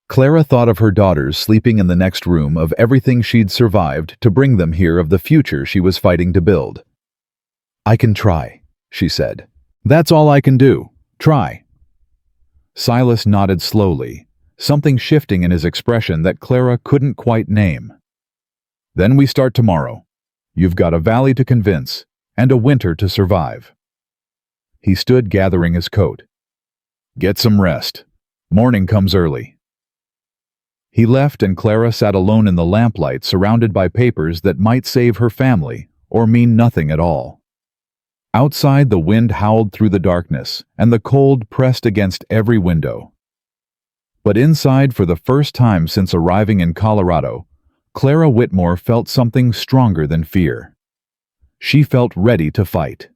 Clara thought of her daughters sleeping in the next room, of everything she'd survived to bring them here, of the future she was fighting to build. "I can try," she said. "That's all I can do. Try." Silas nodded slowly, something shifting in his expression that Clara couldn't quite name. "Then we start tomorrow. You've got a valley to convince, and a winter to survive." He stood gathering his coat. "Get some rest. Morning comes early." He left, and Clara sat alone in the lamplight, surrounded by papers that might save her family or mean nothing at all. Outside, the wind howled through the darkness, and the cold pressed against every window. But inside, for the first time since arriving in Colorado, Clara Whitmore felt something stronger than fear. She felt ready to fight.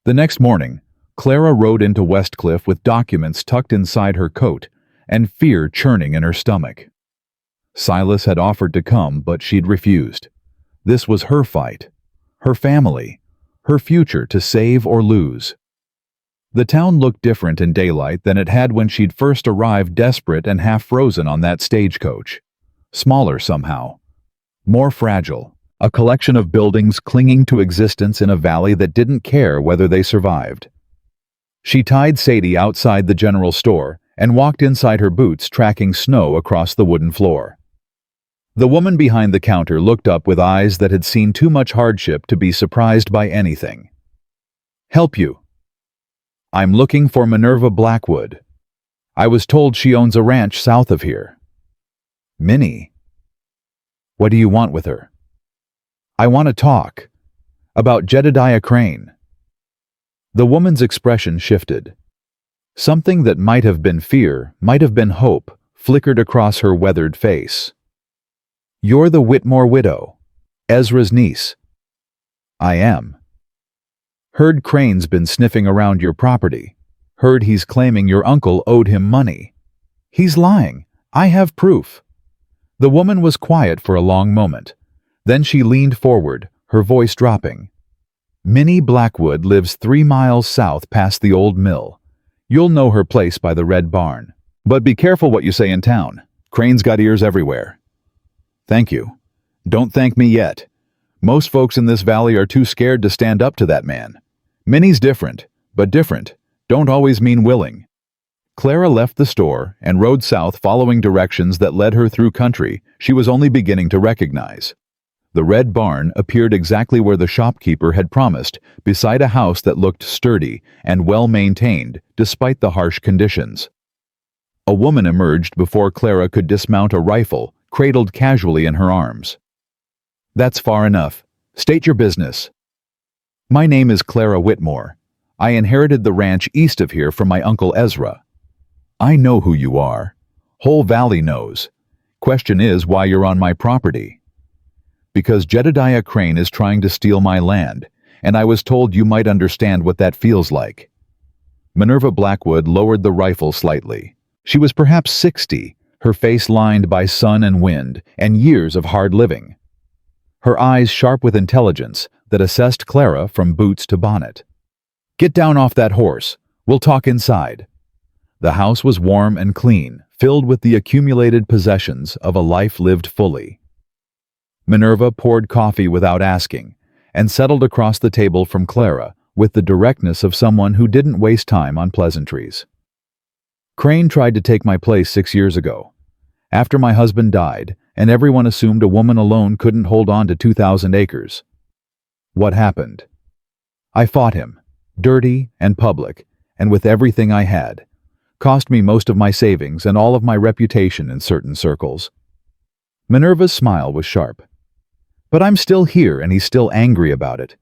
The next morning, Clara rode into Westcliff with documents tucked inside her coat and fear churning in her stomach. Silas had offered to come, but she'd refused. This was her fight, her family, her future to save or lose. The town looked different in daylight than it had when she'd first arrived, desperate and half-frozen on that stagecoach. Smaller somehow. More fragile. A collection of buildings clinging to existence in a valley that didn't care whether they survived. She tied Sadie outside the general store and walked inside her boots, tracking snow across the wooden floor. The woman behind the counter looked up with eyes that had seen too much hardship to be surprised by anything. "Help you?" "I'm looking for Minerva Blackwood. I was told she owns a ranch south of here." "Minnie? What do you want with her?" "I want to talk. About Jedediah Crane." The woman's expression shifted. Something that might have been fear, might have been hope, flickered across her weathered face. "You're the Whitmore widow, Ezra's niece." "I am." "Heard Crane's been sniffing around your property. Heard he's claiming your uncle owed him money." "He's lying. I have proof." The woman was quiet for a long moment. Then she leaned forward, her voice dropping. "Minnie Blackwood lives 3 miles south past the old mill. You'll know her place by the red barn. But be careful what you say in town. Crane's got ears everywhere." "Thank you. Don't thank me yet. Most folks in this valley are too scared to stand up to that man. Minnie's different, but different don't always mean willing." Clara left the store and rode south, following directions that led her through country she was only beginning to recognize. The red barn appeared exactly where the shopkeeper had promised, beside a house that looked sturdy and well-maintained despite the harsh conditions. A woman emerged before Clara could dismount, a rifle cradled casually in her arms. "That's far enough. State your business." "My name is Clara Whitmore. I inherited the ranch east of here from my uncle Ezra." "I know who you are. Whole valley knows. Question is why you're on my property." "Because Jedediah Crane is trying to steal my land, and I was told you might understand what that feels like." Minerva Blackwood lowered the rifle slightly. She was perhaps 60, her face lined by sun and wind and years of hard living. Her eyes sharp with intelligence that assessed Clara from boots to bonnet. "Get down off that horse. We'll talk inside." The house was warm and clean, filled with the accumulated possessions of a life lived fully. Minerva poured coffee without asking and settled across the table from Clara with the directness of someone who didn't waste time on pleasantries. "Crane tried to take my place 6 years ago. After my husband died, and everyone assumed a woman alone couldn't hold on to 2,000 acres. What happened? I fought him, dirty and public, and with everything I had. Cost me most of my savings and all of my reputation in certain circles." Minerva's smile was sharp. "But I'm still here and he's still angry about it.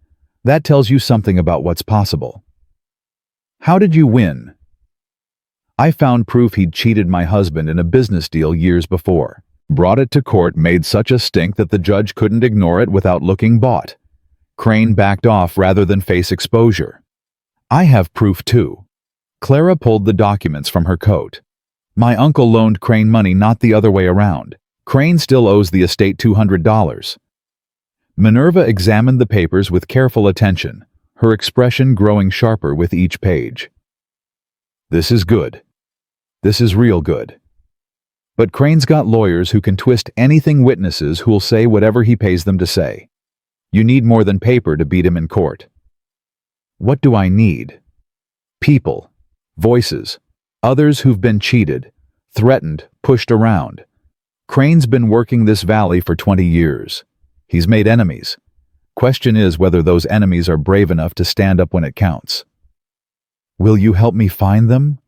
That tells you something about what's possible." "How did you win?" I found proof he'd cheated my husband in a business deal years before. Brought it to court, made such a stink that the judge couldn't ignore it without looking bought. Crane backed off rather than face exposure. I have proof too. Clara pulled the documents from her coat. My uncle loaned Crane money, not the other way around. Crane still owes the estate $200. Minerva examined the papers with careful attention, her expression growing sharper with each page. This is good. This is real good. But Crane's got lawyers who can twist anything, witnesses who'll say whatever he pays them to say. You need more than paper to beat him in court. What do I need? People, voices, others who've been cheated, threatened, pushed around. Crane's been working this valley for 20 years. He's made enemies. Question is whether those enemies are brave enough to stand up when it counts. Will you help me find them?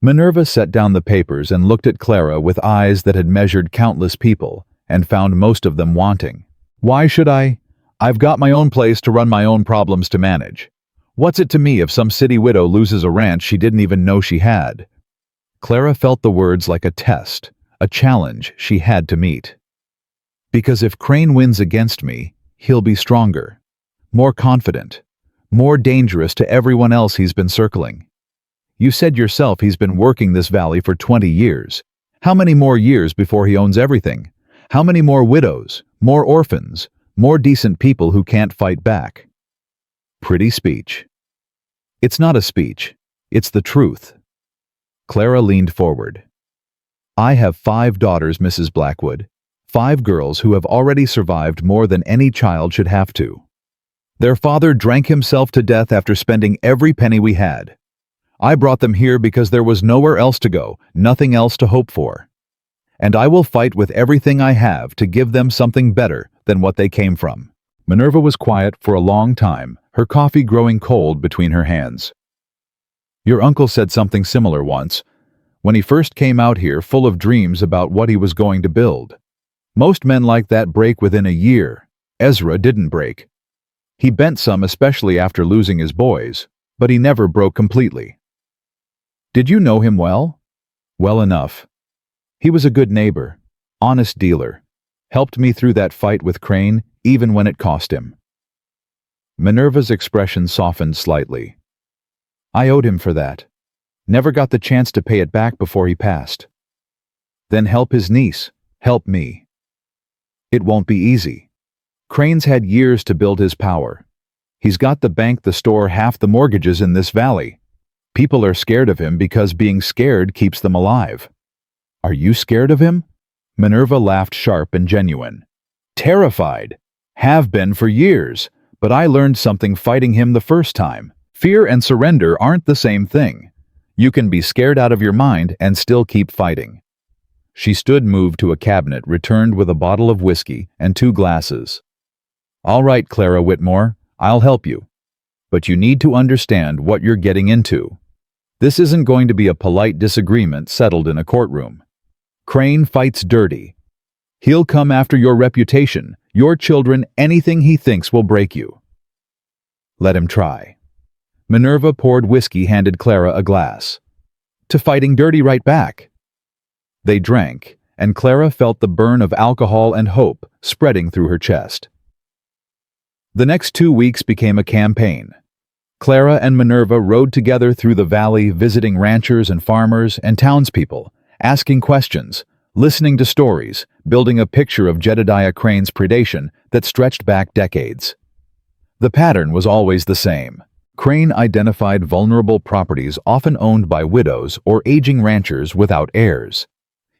Minerva set down the papers and looked at Clara with eyes that had measured countless people and found most of them wanting. Why should I? I've got my own place to run, my own problems to manage. What's it to me if some city widow loses a ranch she didn't even know she had? Clara felt the words like a test, a challenge she had to meet. Because if Crane wins against me, he'll be stronger, more confident, more dangerous to everyone else he's been circling. You said yourself he's been working this valley for 20 years. How many more years before he owns everything? How many more widows, more orphans, more decent people who can't fight back? Pretty speech. It's not a speech. It's the truth. Clara leaned forward. I have 5 daughters, Mrs. Blackwood. 5 girls who have already survived more than any child should have to. Their father drank himself to death after spending every penny we had. I brought them here because there was nowhere else to go, nothing else to hope for. And I will fight with everything I have to give them something better than what they came from. Minerva was quiet for a long time, her coffee growing cold between her hands. Your uncle said something similar once, when he first came out here full of dreams about what he was going to build. Most men like that break within a year. Ezra didn't break. He bent some, especially after losing his boys, but he never broke completely. Did you know him well? Well enough. He was a good neighbor, honest dealer, helped me through that fight with Crane, even when it cost him. Minerva's expression softened slightly. I owed him for that. Never got the chance to pay it back before he passed. Then help his niece, help me. It won't be easy. Crane's had years to build his power. He's got the bank, the store, half the mortgages in this valley. People are scared of him because being scared keeps them alive. Are you scared of him? Minerva laughed, sharp and genuine. Terrified. Have been for years, but I learned something fighting him the first time. Fear and surrender aren't the same thing. You can be scared out of your mind and still keep fighting. She stood, moved to a cabinet, returned with a bottle of whiskey and 2 glasses. All right, Clara Whitmore, I'll help you. But you need to understand what you're getting into. This isn't going to be a polite disagreement settled in a courtroom. Crane fights dirty. He'll come after your reputation, your children, anything he thinks will break you. Let him try. Minerva poured whiskey, handed Clara a glass. To fighting dirty right back. They drank, and Clara felt the burn of alcohol and hope spreading through her chest. The next 2 weeks became a campaign. Clara and Minerva rode together through the valley, visiting ranchers and farmers and townspeople, asking questions, listening to stories, building a picture of Jedediah Crane's predation that stretched back decades. The pattern was always the same. Crane identified vulnerable properties often owned by widows or aging ranchers without heirs.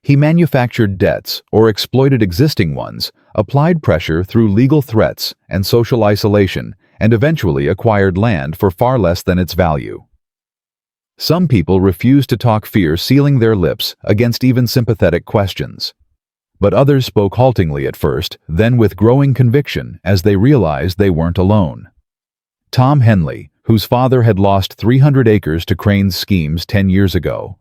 He manufactured debts or exploited existing ones, applied pressure through legal threats and social isolation, and eventually acquired land for far less than its value. Some people refused to talk, fear sealing their lips against even sympathetic questions. But others spoke haltingly at first, then with growing conviction as they realized they weren't alone. Tom Henley, whose father had lost 300 acres to Crane's schemes 10 years ago.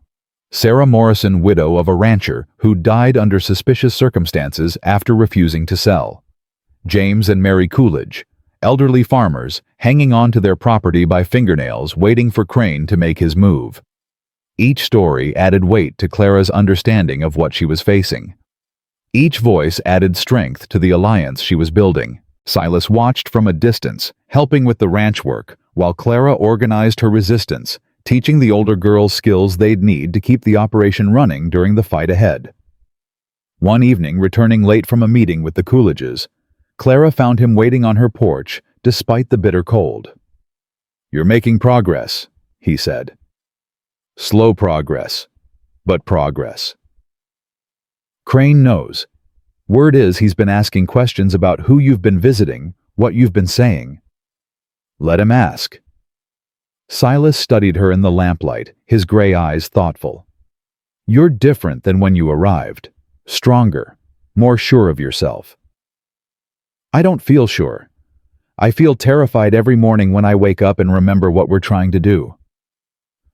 Sarah Morrison, widow of a rancher who died under suspicious circumstances after refusing to sell. James and Mary Coolidge, elderly farmers hanging on to their property by fingernails, waiting for Crane to make his move. Each story added weight to Clara's understanding of what she was facing. Each voice added strength to the alliance she was building. Silas watched from a distance, helping with the ranch work, while Clara organized her resistance, teaching the older girls skills they'd need to keep the operation running during the fight ahead. One evening, returning late from a meeting with the Coolidges, Clara found him waiting on her porch despite the bitter cold. "You're making progress," he said. "Slow progress, but progress." Crane knows. Word is he's been asking questions about who you've been visiting, what you've been saying. Let him ask. Silas studied her in the lamplight, his gray eyes thoughtful. "You're different than when you arrived. Stronger, more sure of yourself." "I don't feel sure. I feel terrified every morning when I wake up and remember what we're trying to do."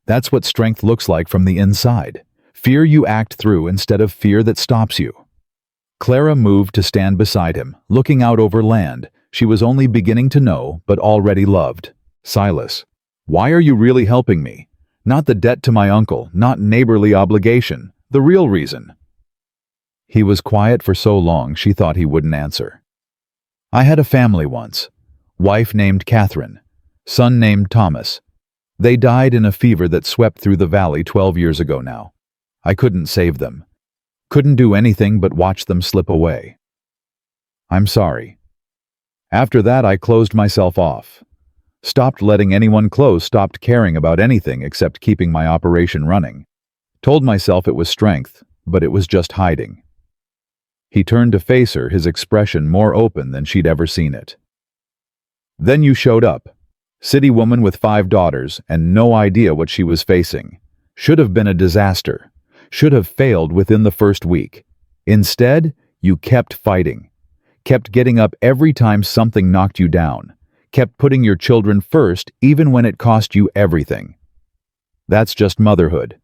That's what strength looks like from the inside. Fear you act through instead of fear that stops you. Clara moved to stand beside him, looking out over land she was only beginning to know but already loved. "Silas, why are you really helping me? Not the debt to my uncle, not neighborly obligation, the real reason." He was quiet for so long she thought he wouldn't answer. "I had a family once. Wife named Catherine, son named Thomas. They died in a fever that swept through the valley 12 years ago now. I couldn't save them. Couldn't do anything but watch them slip away. I'm sorry. After that, I closed myself off. Stopped letting anyone close, stopped caring about anything except keeping my operation running. Told myself it was strength, but it was just hiding." He turned to face her, his expression more open than she'd ever seen it. "Then you showed up. City woman with 5 daughters and no idea what she was facing. Should have been a disaster. Should have failed within the first week. Instead, you kept fighting. Kept getting up every time something knocked you down. Kept putting your children first even when it cost you everything. That's just motherhood.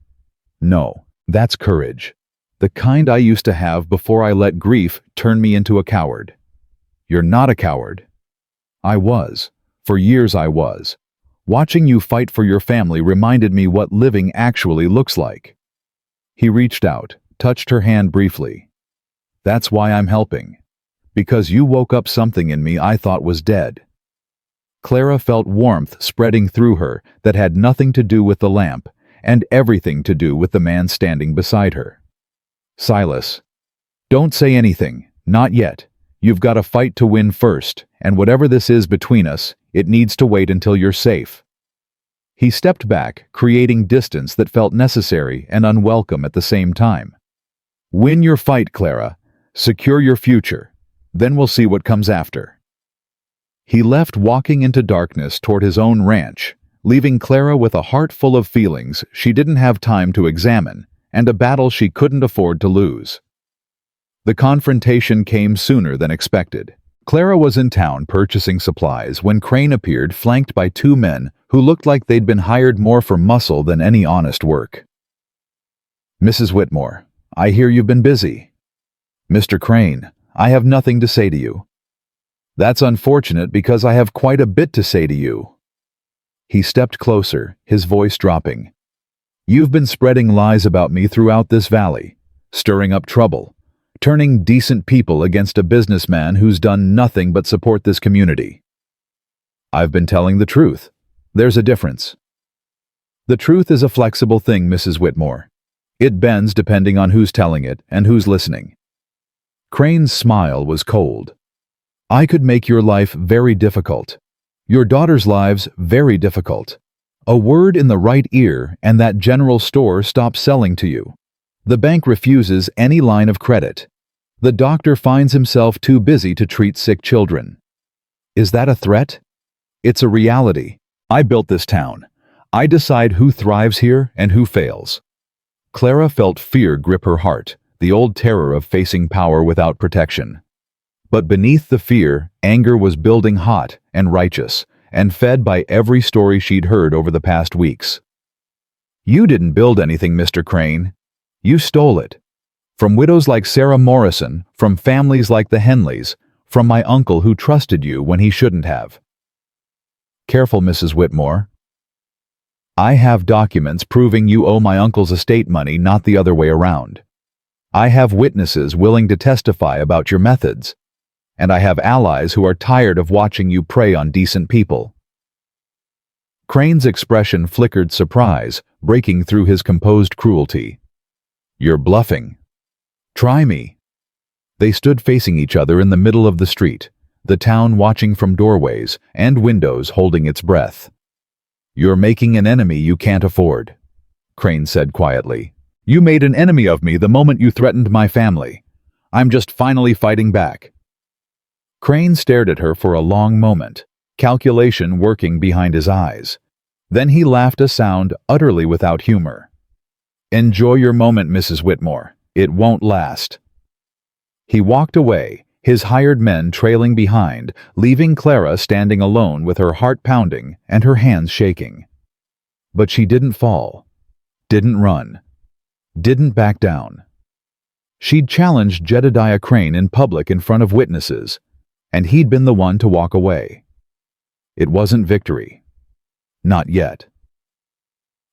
No, that's courage. The kind I used to have before I let grief turn me into a coward. You're not a coward." "I was. For years I was. Watching you fight for your family reminded me what living actually looks like." He reached out, touched her hand briefly. "That's why I'm helping. Because you woke up something in me I thought was dead." Clara felt warmth spreading through her that had nothing to do with the lamp and everything to do with the man standing beside her. "Silas, don't say anything, not yet. You've got a fight to win first, and whatever this is between us, it needs to wait until you're safe." He stepped back, creating distance that felt necessary and unwelcome at the same time. "Win your fight, Clara. Secure your future. Then we'll see what comes after." He left, walking into darkness toward his own ranch, leaving Clara with a heart full of feelings she didn't have time to examine, and a battle she couldn't afford to lose. The confrontation came sooner than expected. Clara was in town purchasing supplies when Crane appeared, flanked by 2 men who looked like they'd been hired more for muscle than any honest work. "Mrs. Whitmore, I hear you've been busy." "Mr. Crane, I have nothing to say to you." "That's unfortunate because I have quite a bit to say to you." He stepped closer, his voice dropping. "You've been spreading lies about me throughout this valley, stirring up trouble, turning decent people against a businessman who's done nothing but support this community." "I've been telling the truth. There's a difference." "The truth is a flexible thing, Mrs. Whitmore. It bends depending on who's telling it and who's listening." Crane's smile was cold. "I could make your life very difficult. Your daughters' lives very difficult. A word in the right ear and that general store stops selling to you. The bank refuses any line of credit. The doctor finds himself too busy to treat sick children. Is that a threat? It's a reality. I built this town. I decide who thrives here and who fails." Clara felt fear grip her heart, the old terror of facing power without protection. But beneath the fear, anger was building, hot and righteous, and fed by every story she'd heard over the past weeks. "You didn't build anything, Mr. Crane. You stole it. From widows like Sarah Morrison, from families like the Henleys, from my uncle who trusted you when he shouldn't have." "Careful, Mrs. Whitmore." I have documents proving you owe my uncle's estate money, not the other way around. I have witnesses willing to testify about your methods. And I have allies who are tired of watching you prey on decent people." Crane's expression flickered surprise, breaking through his composed cruelty. "You're bluffing. Try me." They stood facing each other in the middle of the street, the town watching from doorways and windows, holding its breath. "You're making an enemy you can't afford," Crane said quietly. "You made an enemy of me the moment you threatened my family. I'm just finally fighting back." Crane stared at her for a long moment, calculation working behind his eyes. Then he laughed, a sound utterly without humor. "Enjoy your moment, Mrs. Whitmore. It won't last." He walked away, his hired men trailing behind, leaving Clara standing alone with her heart pounding and her hands shaking. But she didn't fall, didn't run, didn't back down. She'd challenged Jedediah Crane in public in front of witnesses, and he'd been the one to walk away. It wasn't victory. Not yet.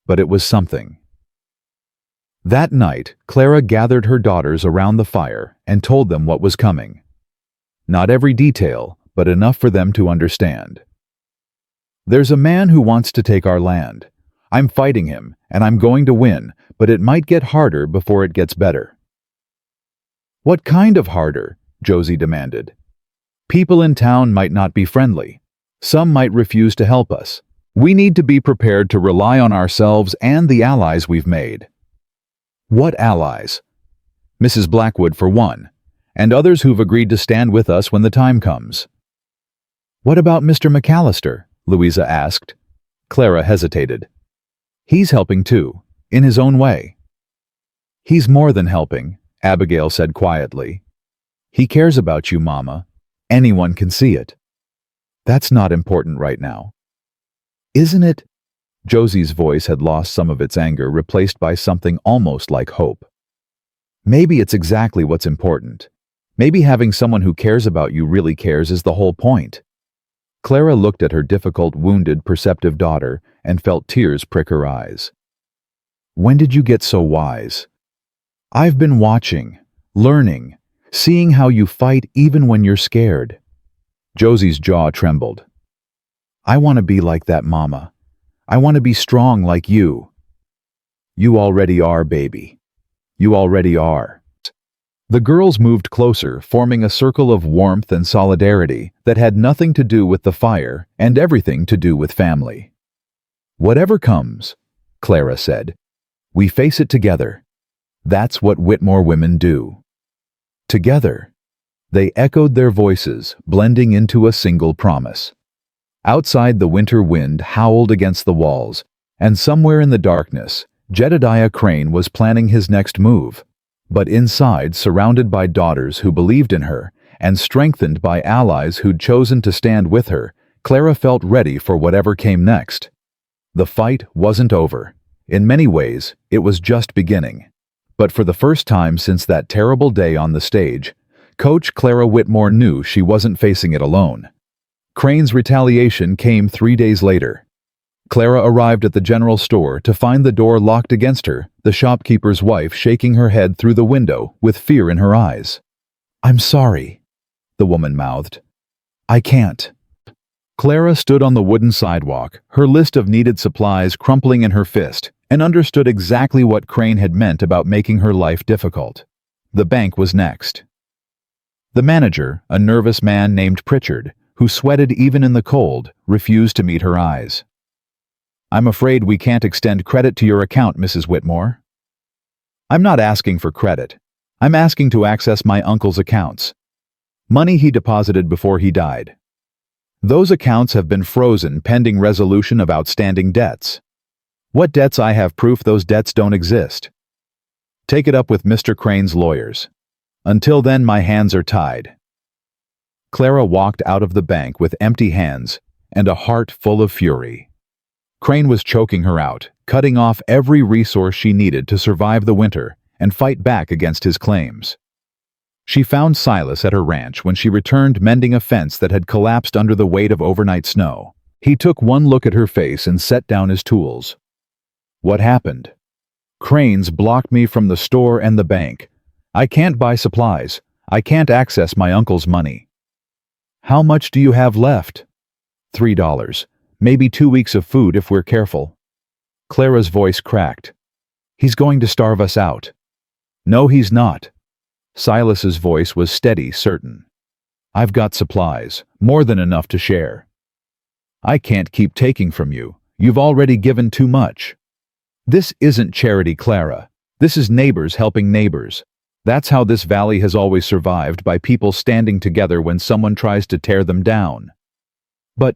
But it was something. That night, Clara gathered her daughters around the fire and told them what was coming. Not every detail, but enough for them to understand. "There's a man who wants to take our land. I'm fighting him, and I'm going to win, but it might get harder before it gets better." "What kind of harder?" Josie demanded. "People in town might not be friendly. Some might refuse to help us. We need to be prepared to rely on ourselves and the allies we've made." "What allies?" "Mrs. Blackwood, for one, and others who've agreed to stand with us when the time comes." "What about Mr. McAllister?" Louisa asked. Clara hesitated. "He's helping too, in his own way." "He's more than helping," Abigail said quietly. "He cares about you, Mama. Anyone can see it." "That's not important right now." "Isn't it?" Josie's voice had lost some of its anger, replaced by something almost like hope. "Maybe it's exactly what's important. Maybe having someone who cares about you really cares is the whole point." Clara looked at her difficult, wounded, perceptive daughter and felt tears prick her eyes. "When did you get so wise?" "I've been watching, learning, seeing how you fight even when you're scared." Josie's jaw trembled. "I want to be like that, Mama. I want to be strong like you." "You already are, baby. You already are." The girls moved closer, forming a circle of warmth and solidarity that had nothing to do with the fire and everything to do with family. "Whatever comes," Clara said, "we face it together. That's what Whitmore women do." Together. They echoed their voices, blending into a single promise. Outside, the winter wind howled against the walls, and somewhere in the darkness, Jedediah Crane was planning his next move. But inside, surrounded by daughters who believed in her, and strengthened by allies who'd chosen to stand with her, Clara felt ready for whatever came next. The fight wasn't over. In many ways, it was just beginning. But for the first time since that terrible day on the stage, Coach Clara Whitmore knew she wasn't facing it alone. Crane's retaliation came 3 days later. Clara arrived at the general store to find the door locked against her, the shopkeeper's wife shaking her head through the window with fear in her eyes. "I'm sorry," the woman mouthed. "I can't." Clara stood on the wooden sidewalk, her list of needed supplies crumpling in her fist, and understood exactly what Crane had meant about making her life difficult. The bank was next. The manager, a nervous man named Pritchard, who sweated even in the cold, refused to meet her eyes. "I'm afraid we can't extend credit to your account, Mrs. Whitmore." "I'm not asking for credit. I'm asking to access my uncle's accounts. Money he deposited before he died. Those accounts have been frozen pending resolution of outstanding debts. What debts? I have proof those debts don't exist. Take it up with Mr. Crane's lawyers. Until then, my hands are tied." Clara walked out of the bank with empty hands and a heart full of fury. Crane was choking her out, cutting off every resource she needed to survive the winter and fight back against his claims. She found Silas at her ranch when she returned, mending a fence that had collapsed under the weight of overnight snow. He took one look at her face and set down his tools. What happened? Cranes blocked me from the store and the bank. I can't buy supplies. I can't access my uncle's money. How much do you have left? $3. Maybe 2 weeks of food if we're careful. Clara's voice cracked. He's going to starve us out. No, he's not. Silas's voice was steady, certain. I've got supplies, more than enough to share. I can't keep taking from you. You've already given too much. This isn't charity, Clara. This is neighbors helping neighbors. That's how this valley has always survived, by people standing together when someone tries to tear them down. But,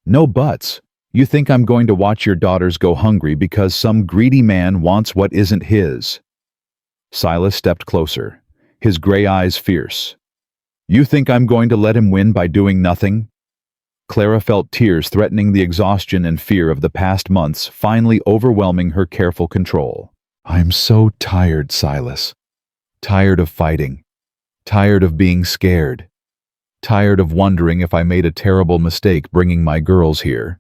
no buts. You think I'm going to watch your daughters go hungry because some greedy man wants what isn't his? Silas stepped closer, his gray eyes fierce. You think I'm going to let him win by doing nothing? Clara felt tears threatening, the exhaustion and fear of the past months finally overwhelming her careful control. I'm so tired, Silas. Tired of fighting. Tired of being scared. Tired of wondering if I made a terrible mistake bringing my girls here.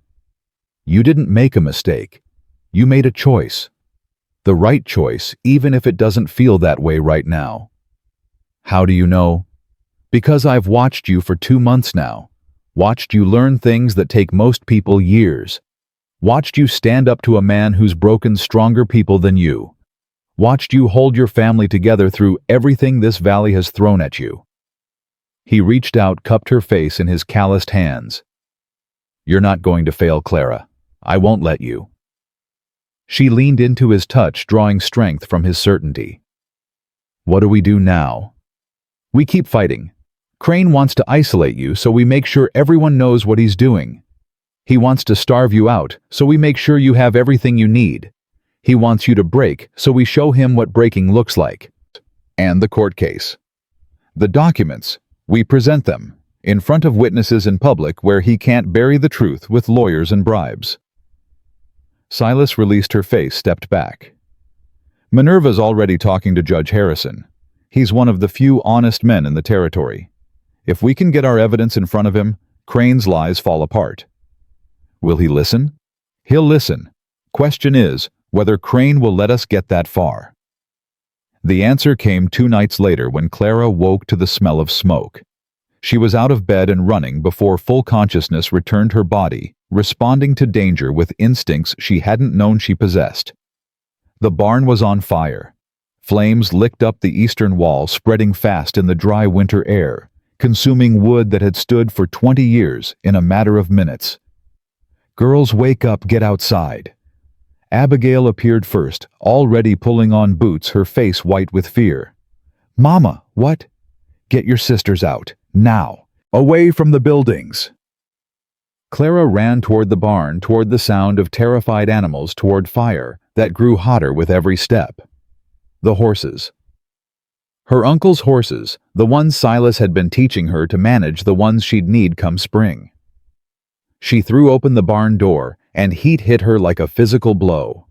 You didn't make a mistake. You made a choice. The right choice, even if it doesn't feel that way right now. How do you know? Because I've watched you for 2 months now. Watched you learn things that take most people years. Watched you stand up to a man who's broken stronger people than you. Watched you hold your family together through everything this valley has thrown at you. He reached out, cupped her face in his calloused hands. You're not going to fail, Clara. I won't let you. She leaned into his touch, drawing strength from his certainty. What do we do now? We keep fighting. Crane wants to isolate you, so we make sure everyone knows what he's doing. He wants to starve you out, so we make sure you have everything you need. He wants you to break, so we show him what breaking looks like. And the court case. The documents, we present them, in front of witnesses in public where he can't bury the truth with lawyers and bribes. Silas released her face, stepped back. Minerva's already talking to Judge Harrison. He's one of the few honest men in the territory. If we can get our evidence in front of him, Crane's lies fall apart. Will he listen? He'll listen. Question is, whether Crane will let us get that far. The answer came 2 nights later when Clara woke to the smell of smoke. She was out of bed and running before full consciousness returned her body, responding to danger with instincts she hadn't known she possessed. The barn was on fire. Flames licked up the eastern wall, spreading fast in the dry winter air, consuming wood that had stood for 20 years in a matter of minutes. Girls, wake up, get outside. Abigail appeared first, already pulling on boots, her face white with fear. Mama, what? Get your sisters out, now, away from the buildings. Clara ran toward the barn, toward the sound of terrified animals, toward fire that grew hotter with every step. The horses. Her uncle's horses, the ones Silas had been teaching her to manage, the ones she'd need come spring. She threw open the barn door, and heat hit her like a physical blow.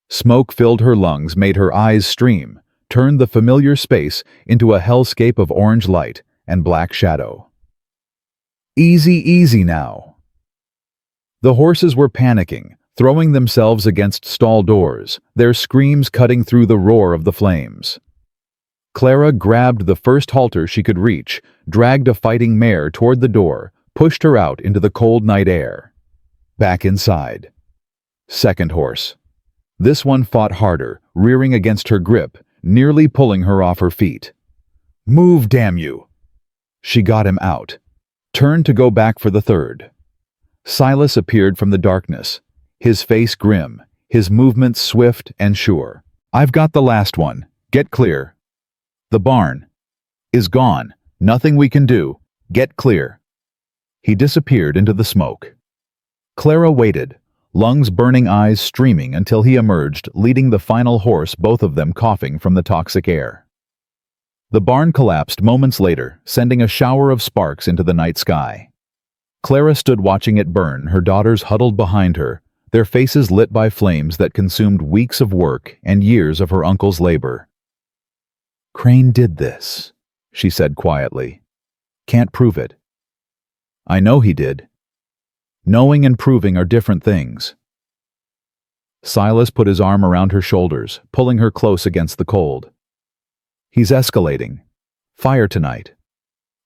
Smoke filled her lungs, made her eyes stream, turned the familiar space into a hellscape of orange light and black shadow. Easy, easy now. The horses were panicking, throwing themselves against stall doors, their screams cutting through the roar of the flames. Clara grabbed the first halter she could reach, dragged a fighting mare toward the door, pushed her out into the cold night air. Back inside. Second horse. This one fought harder, rearing against her grip, nearly pulling her off her feet. Move, damn you! She got him out. Turned to go back for the third. Silas appeared from the darkness, his face grim, his movements swift and sure. I've got the last one. Get clear. The barn is gone. Nothing we can do. Get clear. He disappeared into the smoke. Clara waited, lungs burning, eyes streaming, until he emerged, leading the final horse, both of them coughing from the toxic air. The barn collapsed moments later, sending a shower of sparks into the night sky. Clara stood watching it burn, her daughters huddled behind her, their faces lit by flames that consumed weeks of work and years of her uncle's labor. Crane did this, she said quietly. Can't prove it. I know he did. Knowing and proving are different things. Silas put his arm around her shoulders, pulling her close against the cold. He's escalating. Fire tonight.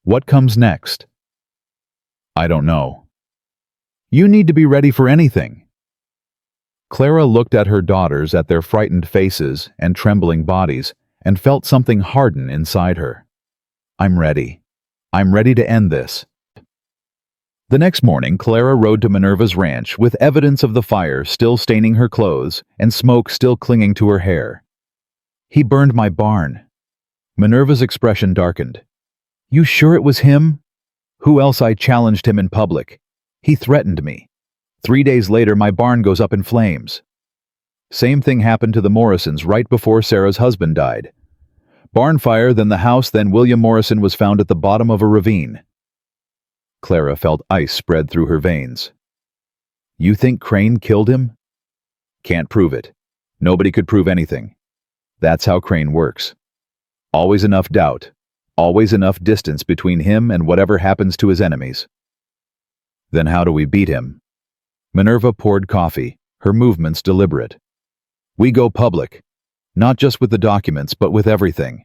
What comes next? I don't know. You need to be ready for anything. Clara looked at her daughters, at their frightened faces and trembling bodies, and felt something harden inside her. I'm ready. I'm ready to end this. The next morning, Clara rode to Minerva's ranch with evidence of the fire still staining her clothes and smoke still clinging to her hair. He burned my barn. Minerva's expression darkened. You sure it was him? Who else? I challenged him in public. He threatened me. 3 days later, my barn goes up in flames. Same thing happened to the Morrisons right before Sarah's husband died. Barn fire, then the house, then William Morrison was found at the bottom of a ravine. Clara felt ice spread through her veins. You think Crane killed him? Can't prove it. Nobody could prove anything. That's how Crane works. Always enough doubt. Always enough distance between him and whatever happens to his enemies. Then how do we beat him? Minerva poured coffee, her movements deliberate. We go public. Not just with the documents, but with everything.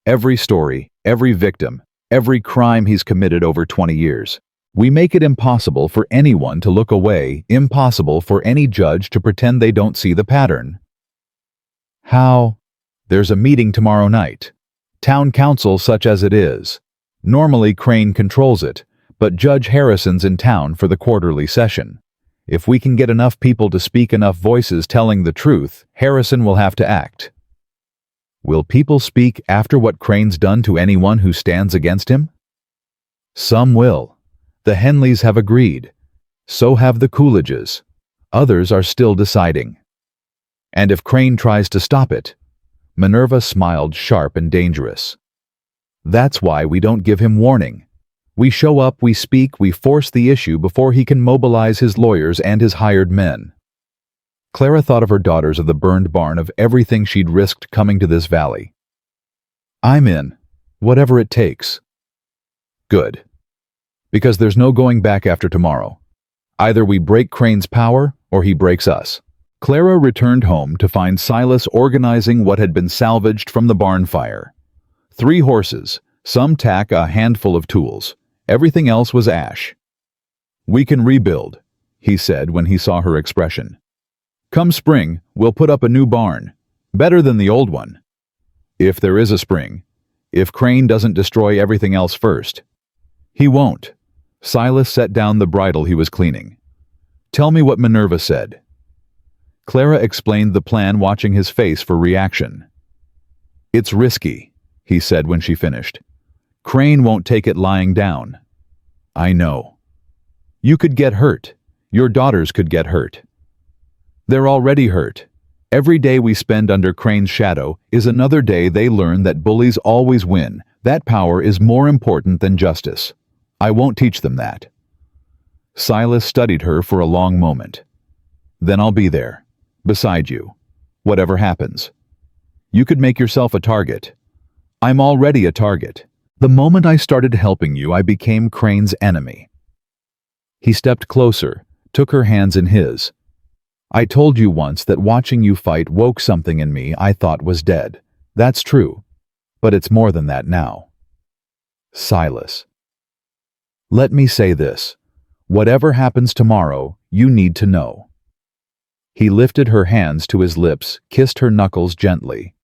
Every story, every victim, every crime he's committed over 20 years. We make it impossible for anyone to look away, impossible for any judge to pretend they don't see the pattern. How? There's a meeting tomorrow night. Town council such as it is. Normally Crane controls it, but Judge Harrison's in town for the quarterly session. If we can get enough people to speak, enough voices telling the truth, Harrison will have to act. Will people speak after what Crane's done to anyone who stands against him? Some will. The Henleys have agreed. So have the Coolidges. Others are still deciding. And if Crane tries to stop it? Minerva smiled, sharp and dangerous. That's why we don't give him warning. We show up, we speak, we force the issue before he can mobilize his lawyers and his hired men. Clara thought of her daughters, of the burned barn, of everything she'd risked coming to this valley. I'm in, whatever it takes. Good. Because there's no going back after tomorrow. Either we break Crane's power, or he breaks us. Clara returned home to find Silas organizing what had been salvaged from the barn fire. 3 horses, some tack, a handful of tools. Everything else was ash. We can rebuild, he said when he saw her expression. Come spring, we'll put up a new barn, better than the old one. If there is a spring, if Crane doesn't destroy everything else first. He won't. Silas set down the bridle he was cleaning. Tell me what Minerva said. Clara explained the plan, watching his face for reaction. It's risky, he said when she finished. Crane won't take it lying down. I know. You could get hurt. Your daughters could get hurt. They're already hurt. Every day we spend under Crane's shadow is another day they learn that bullies always win. That power is more important than justice. I won't teach them that. Silas studied her for a long moment. Then I'll be there, beside you, whatever happens. You could make yourself a target. I'm already a target. The moment I started helping you, I became Crane's enemy. He stepped closer, took her hands in his. I told you once that watching you fight woke something in me I thought was dead. That's true. But it's more than that now. Silas. Let me say this. Whatever happens tomorrow, you need to know. He lifted her hands to his lips, kissed her knuckles gently.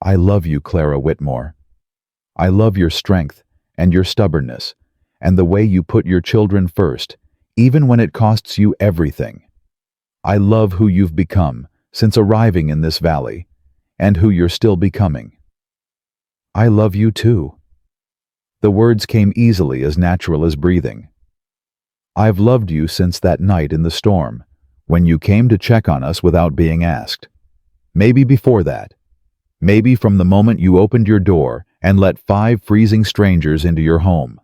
I love you, Clara Whitmore. I love your strength and your stubbornness and the way you put your children first, even when it costs you everything. I love who you've become since arriving in this valley and who you're still becoming. I love you too. The words came easily, as natural as breathing. I've loved you since that night in the storm, when you came to check on us without being asked. Maybe before that. Maybe from the moment you opened your door and let 5 freezing strangers into your home.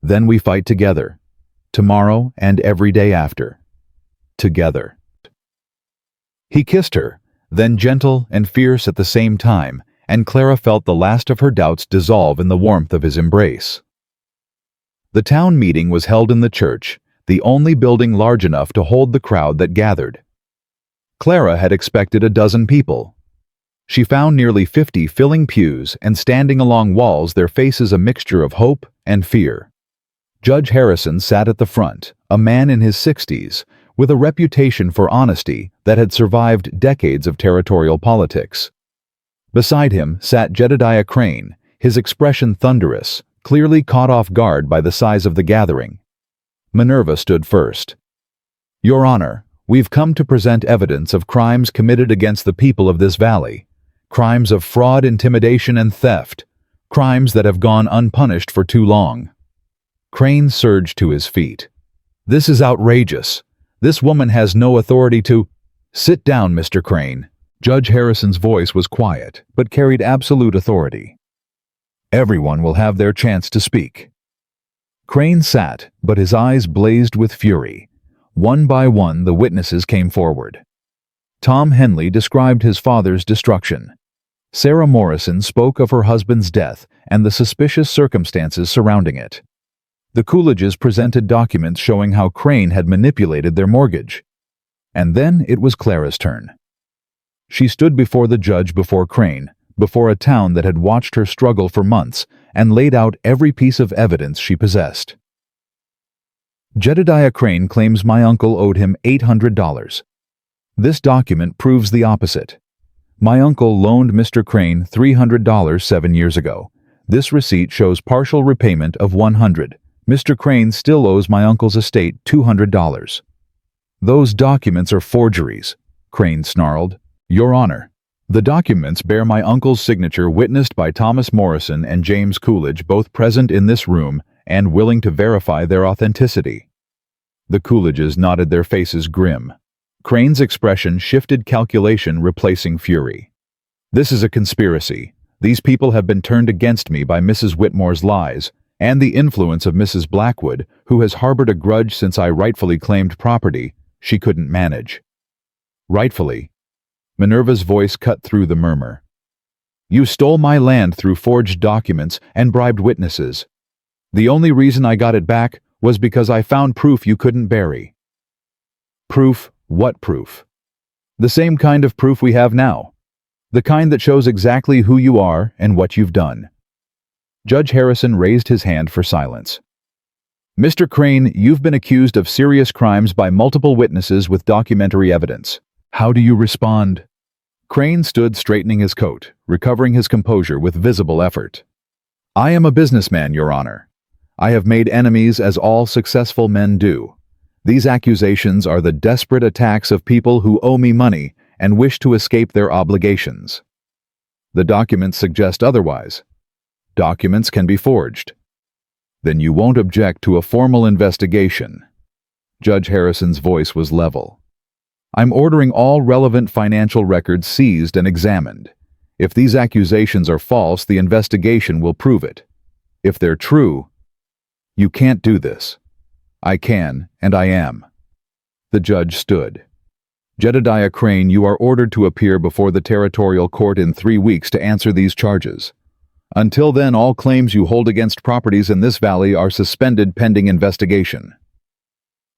Then we fight together, tomorrow and every day after. Together. He kissed her, then gentle and fierce at the same time, and Clara felt the last of her doubts dissolve in the warmth of his embrace. The town meeting was held in the church, the only building large enough to hold the crowd that gathered. Clara had expected a dozen people. She found nearly 50 filling pews and standing along walls, their faces a mixture of hope and fear. Judge Harrison sat at the front, a man in his 60s, with a reputation for honesty that had survived decades of territorial politics. Beside him sat Jedediah Crane, his expression thunderous, clearly caught off guard by the size of the gathering. Minerva stood first. "Your Honor, we've come to present evidence of crimes committed against the people of this valley. Crimes of fraud, intimidation, and theft. Crimes that have gone unpunished for too long." Crane surged to his feet. "This is outrageous. This woman has no authority to—" "Sit down, Mr. Crane." Judge Harrison's voice was quiet, but carried absolute authority. "Everyone will have their chance to speak." Crane sat, but his eyes blazed with fury. One by one, the witnesses came forward. Tom Henley described his father's destruction. Sarah Morrison spoke of her husband's death and the suspicious circumstances surrounding it. The Coolidges presented documents showing how Crane had manipulated their mortgage. And then it was Clara's turn. She stood before the judge, before Crane, before a town that had watched her struggle for months, and laid out every piece of evidence she possessed. "Jedediah Crane claims my uncle owed him $800. This document proves the opposite. My uncle loaned Mr. Crane $300 7 years ago. This receipt shows partial repayment of $100. Mr. Crane still owes my uncle's estate $200. "Those documents are forgeries," Crane snarled. "Your Honor, the documents bear my uncle's signature, witnessed by Thomas Morrison and James Coolidge, both present in this room and willing to verify their authenticity." The Coolidges nodded, their faces grim. Crane's expression shifted, calculation replacing fury. "This is a conspiracy. These people have been turned against me by Mrs. Whitmore's lies and the influence of Mrs. Blackwood, who has harbored a grudge since I rightfully claimed property she couldn't manage." "Rightfully?" Minerva's voice cut through the murmur. "You stole my land through forged documents and bribed witnesses. The only reason I got it back was because I found proof you couldn't bury." "Proof? What proof?" "The same kind of proof we have now. The kind that shows exactly who you are and what you've done." Judge Harrison raised his hand for silence. "Mr. Crane, you've been accused of serious crimes by multiple witnesses with documentary evidence. How do you respond?" Crane stood, straightening his coat, recovering his composure with visible effort. "I am a businessman, Your Honor. I have made enemies, as all successful men do. These accusations are the desperate attacks of people who owe me money and wish to escape their obligations. The documents suggest otherwise. Documents can be forged. Then you won't object to a formal investigation." Judge Harrison's voice was level. "I'm ordering all relevant financial records seized and examined. If these accusations are false, the investigation will prove it. If they're true—" "You can't do this." "I can, and I am." The judge stood. "Jedediah Crane, you are ordered to appear before the territorial court in 3 weeks to answer these charges. Until then, all claims you hold against properties in this valley are suspended pending investigation."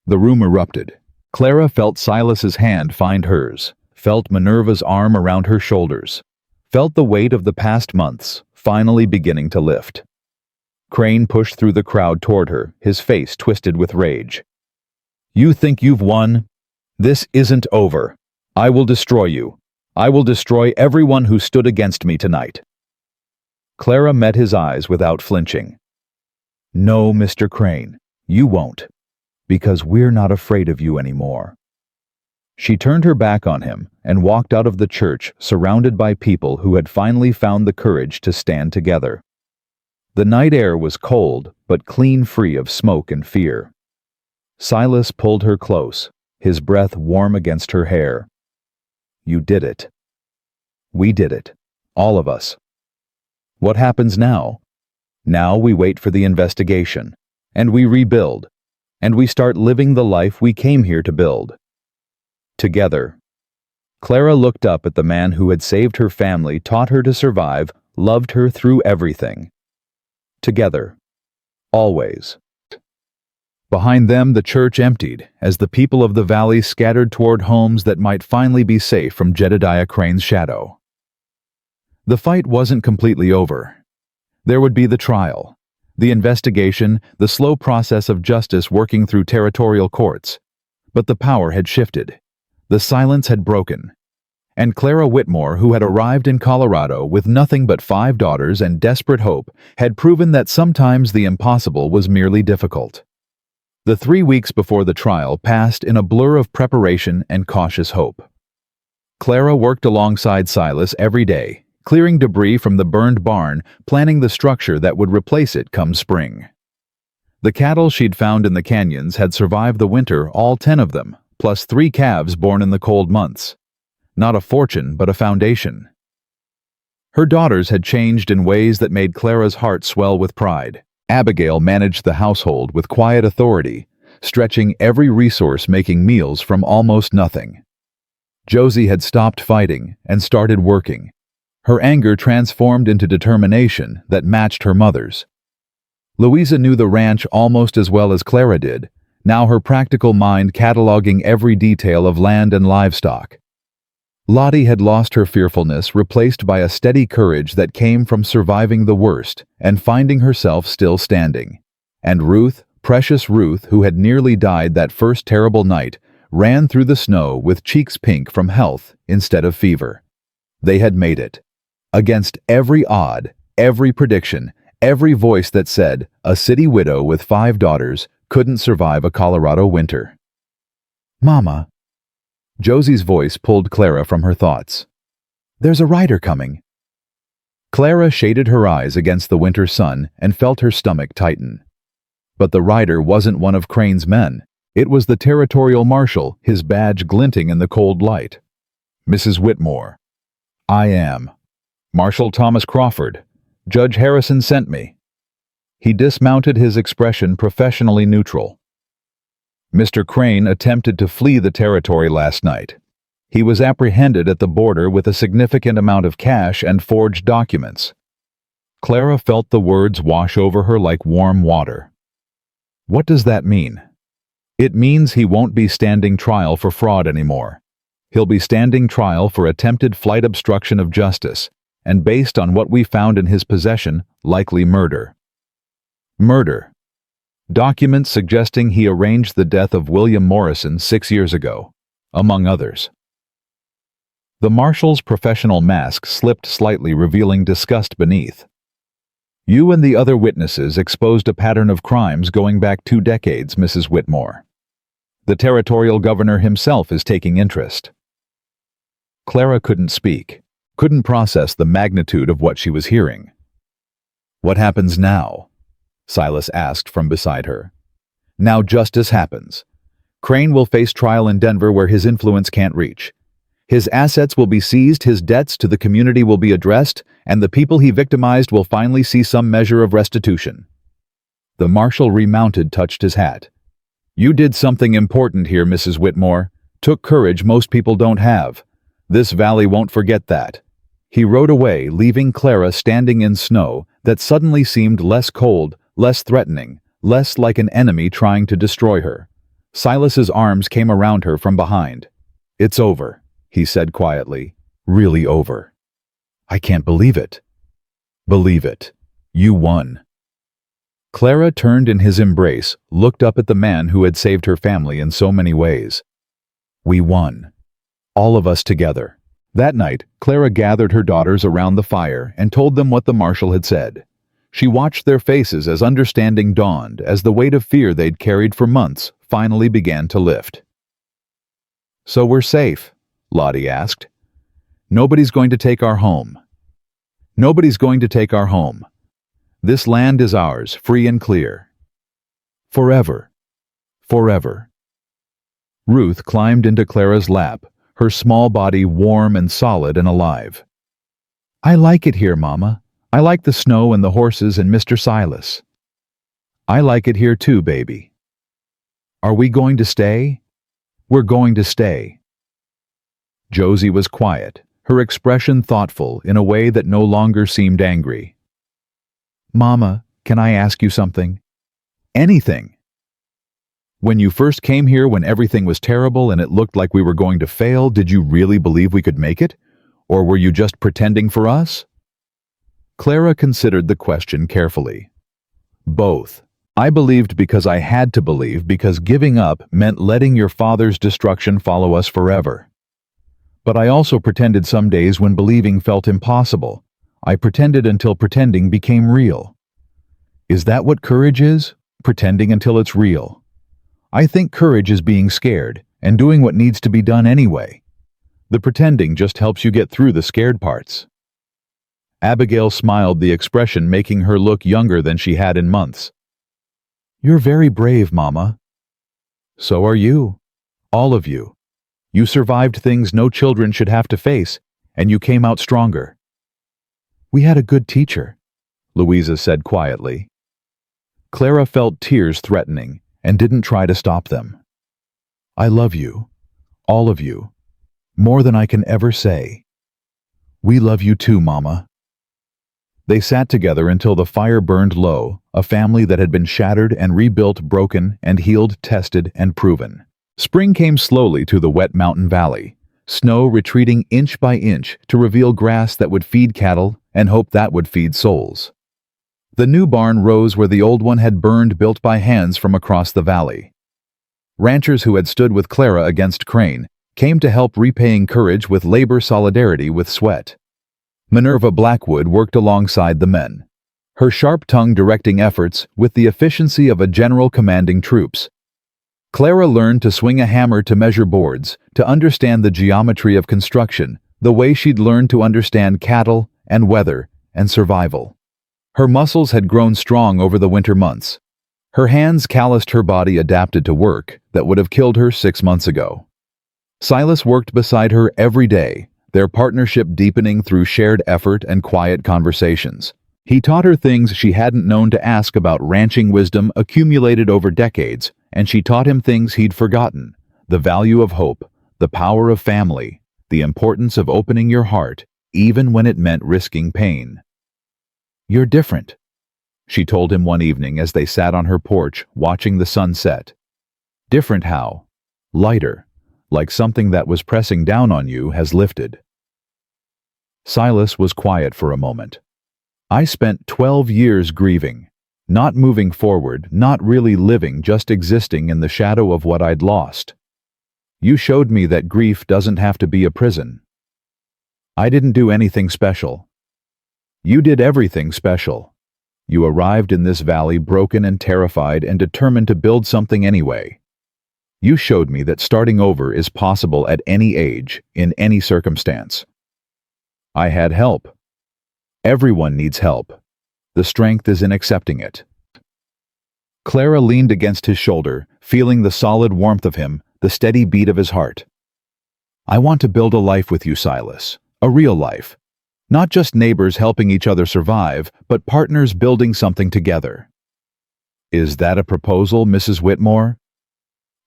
The room erupted. Clara felt Silas's hand find hers, felt Minerva's arm around her shoulders, felt the weight of the past months finally beginning to lift. Crane pushed through the crowd toward her, his face twisted with rage. "You think you've won? This isn't over. I will destroy you. I will destroy everyone who stood against me tonight." Clara met his eyes without flinching. "No, Mr. Crane, you won't, because we're not afraid of you anymore." She turned her back on him and walked out of the church, surrounded by people who had finally found the courage to stand together. The night air was cold, but clean, free of smoke and fear. Silas pulled her close, his breath warm against her hair. "You did it. We did it. All of us. What happens now? Now we wait for the investigation, and we rebuild, and we start living the life we came here to build. Together." Clara looked up at the man who had saved her family, taught her to survive, loved her through everything. Together. Always. Behind them, the church emptied, as the people of the valley scattered toward homes that might finally be safe from Jedediah Crane's shadow. The fight wasn't completely over. There would be the trial, the investigation, the slow process of justice working through territorial courts. But the power had shifted. The silence had broken. And Clara Whitmore, who had arrived in Colorado with nothing but 5 daughters and desperate hope, had proven that sometimes the impossible was merely difficult. The 3 weeks before the trial passed in a blur of preparation and cautious hope. Clara worked alongside Silas every day, clearing debris from the burned barn, planning the structure that would replace it come spring. The cattle she'd found in the canyons had survived the winter, all 10 of them, plus 3 calves born in the cold months. Not a fortune, but a foundation. Her daughters had changed in ways that made Clara's heart swell with pride. Abigail managed the household with quiet authority, stretching every resource, making meals from almost nothing. Josie had stopped fighting and started working. Her anger transformed into determination that matched her mother's. Louisa knew the ranch almost as well as Clara did, now her practical mind cataloging every detail of land and livestock. Lottie had lost her fearfulness, replaced by a steady courage that came from surviving the worst and finding herself still standing. And Ruth, precious Ruth, who had nearly died that first terrible night, ran through the snow with cheeks pink from health instead of fever. They had made it. Against every odd, every prediction, every voice that said a city widow with 5 daughters couldn't survive a Colorado winter. "Mama." Josie's voice pulled Clara from her thoughts. "There's a rider coming." Clara shaded her eyes against the winter sun and felt her stomach tighten. But the rider wasn't one of Crane's men. It was the territorial marshal, his badge glinting in the cold light. "Mrs. Whitmore." "I am." "Marshal Thomas Crawford. Judge Harrison sent me." He dismounted, his expression professionally neutral. "Mr. Crane attempted to flee the territory last night. He was apprehended at the border with a significant amount of cash and forged documents." Clara felt the words wash over her like warm water. "What does that mean?" "It means he won't be standing trial for fraud anymore. He'll be standing trial for attempted flight obstruction of justice, and based on what we found in his possession, likely murder." Murder. Documents suggesting he arranged the death of William Morrison 6 years ago, among others. The marshal's professional mask slipped slightly, revealing disgust beneath. "You and the other witnesses exposed a pattern of crimes going back 2 decades, Mrs. Whitmore. The territorial governor himself is taking interest." Clara couldn't speak, couldn't process the magnitude of what she was hearing. "What happens now?" Silas asked from beside her. "Now justice happens. Crane will face trial in Denver where his influence can't reach. His assets will be seized, his debts to the community will be addressed, and the people he victimized will finally see some measure of restitution." The marshal remounted, touched his hat. "You did something important here, Mrs. Whitmore. Took courage most people don't have. This valley won't forget that." He rode away, leaving Clara standing in snow that suddenly seemed less cold, less threatening, less like an enemy trying to destroy her. Silas's arms came around her from behind. "It's over," he said quietly. "Really over." "I can't believe it." "Believe it. You won." Clara turned in his embrace, looked up at the man who had saved her family in so many ways. "We won. All of us together." That night, Clara gathered her daughters around the fire and told them what the marshal had said. She watched their faces as understanding dawned, as the weight of fear they'd carried for months finally began to lift. "So we're safe?" Lottie asked. "Nobody's going to take our home." "Nobody's going to take our home. This land is ours, free and clear. Forever. Forever." Ruth climbed into Clara's lap, her small body warm and solid and alive. "I like it here, Mama. I like the snow and the horses and Mr. Silas." "I like it here too, baby." "Are we going to stay?" "We're going to stay." Josie was quiet, her expression thoughtful in a way that no longer seemed angry. "Mama, can I ask you something?" "Anything." When you first came here when everything was terrible and it looked like we were going to fail, did you really believe we could make it? Or were you just pretending for us? Clara considered the question carefully. Both. I believed because I had to believe, because giving up meant letting your father's destruction follow us forever. But I also pretended some days when believing felt impossible. I pretended until pretending became real. Is that what courage is? Pretending until it's real. I think courage is being scared and doing what needs to be done anyway. The pretending just helps you get through the scared parts. Abigail smiled, the expression making her look younger than she had in months. You're very brave, Mama. So are you. All of you. You survived things no children should have to face, and you came out stronger. We had a good teacher, Louisa said quietly. Clara felt tears threatening and didn't try to stop them. I love you, all of you, more than I can ever say. We love you too, Mama. They sat together until the fire burned low, a family that had been shattered and rebuilt, broken and healed, tested and proven. Spring came slowly to the wet mountain valley, snow retreating inch by inch to reveal grass that would feed cattle and hope that would feed souls. The new barn rose where the old one had burned, built by hands from across the valley. Ranchers who had stood with Clara against Crane came to help, repaying courage with labor, solidarity with sweat. Minerva Blackwood worked alongside the men, her sharp tongue directing efforts with the efficiency of a general commanding troops. Clara learned to swing a hammer, to measure boards, to understand the geometry of construction, the way she'd learned to understand cattle and weather and survival. Her muscles had grown strong over the winter months. Her hands calloused, her body adapted to work that would have killed her 6 months ago. Silas worked beside her every day, their partnership deepening through shared effort and quiet conversations. He taught her things she hadn't known to ask about, ranching wisdom accumulated over decades, and she taught him things he'd forgotten: the value of hope, the power of family, the importance of opening your heart, even when it meant risking pain. You're different, she told him one evening as they sat on her porch watching the sun set. Different how? Lighter, like something that was pressing down on you has lifted. Silas was quiet for a moment. I spent 12 years grieving, not moving forward, not really living, just existing in the shadow of what I'd lost. You showed me that grief doesn't have to be a prison. I didn't do anything special. You did everything special. You arrived in this valley broken and terrified and determined to build something anyway. You showed me that starting over is possible at any age, in any circumstance. I had help. Everyone needs help. The strength is in accepting it. Clara leaned against his shoulder, feeling the solid warmth of him, the steady beat of his heart. I want to build a life with you, Silas. A real life. Not just neighbors helping each other survive, but partners building something together. Is that a proposal, Mrs. Whitmore?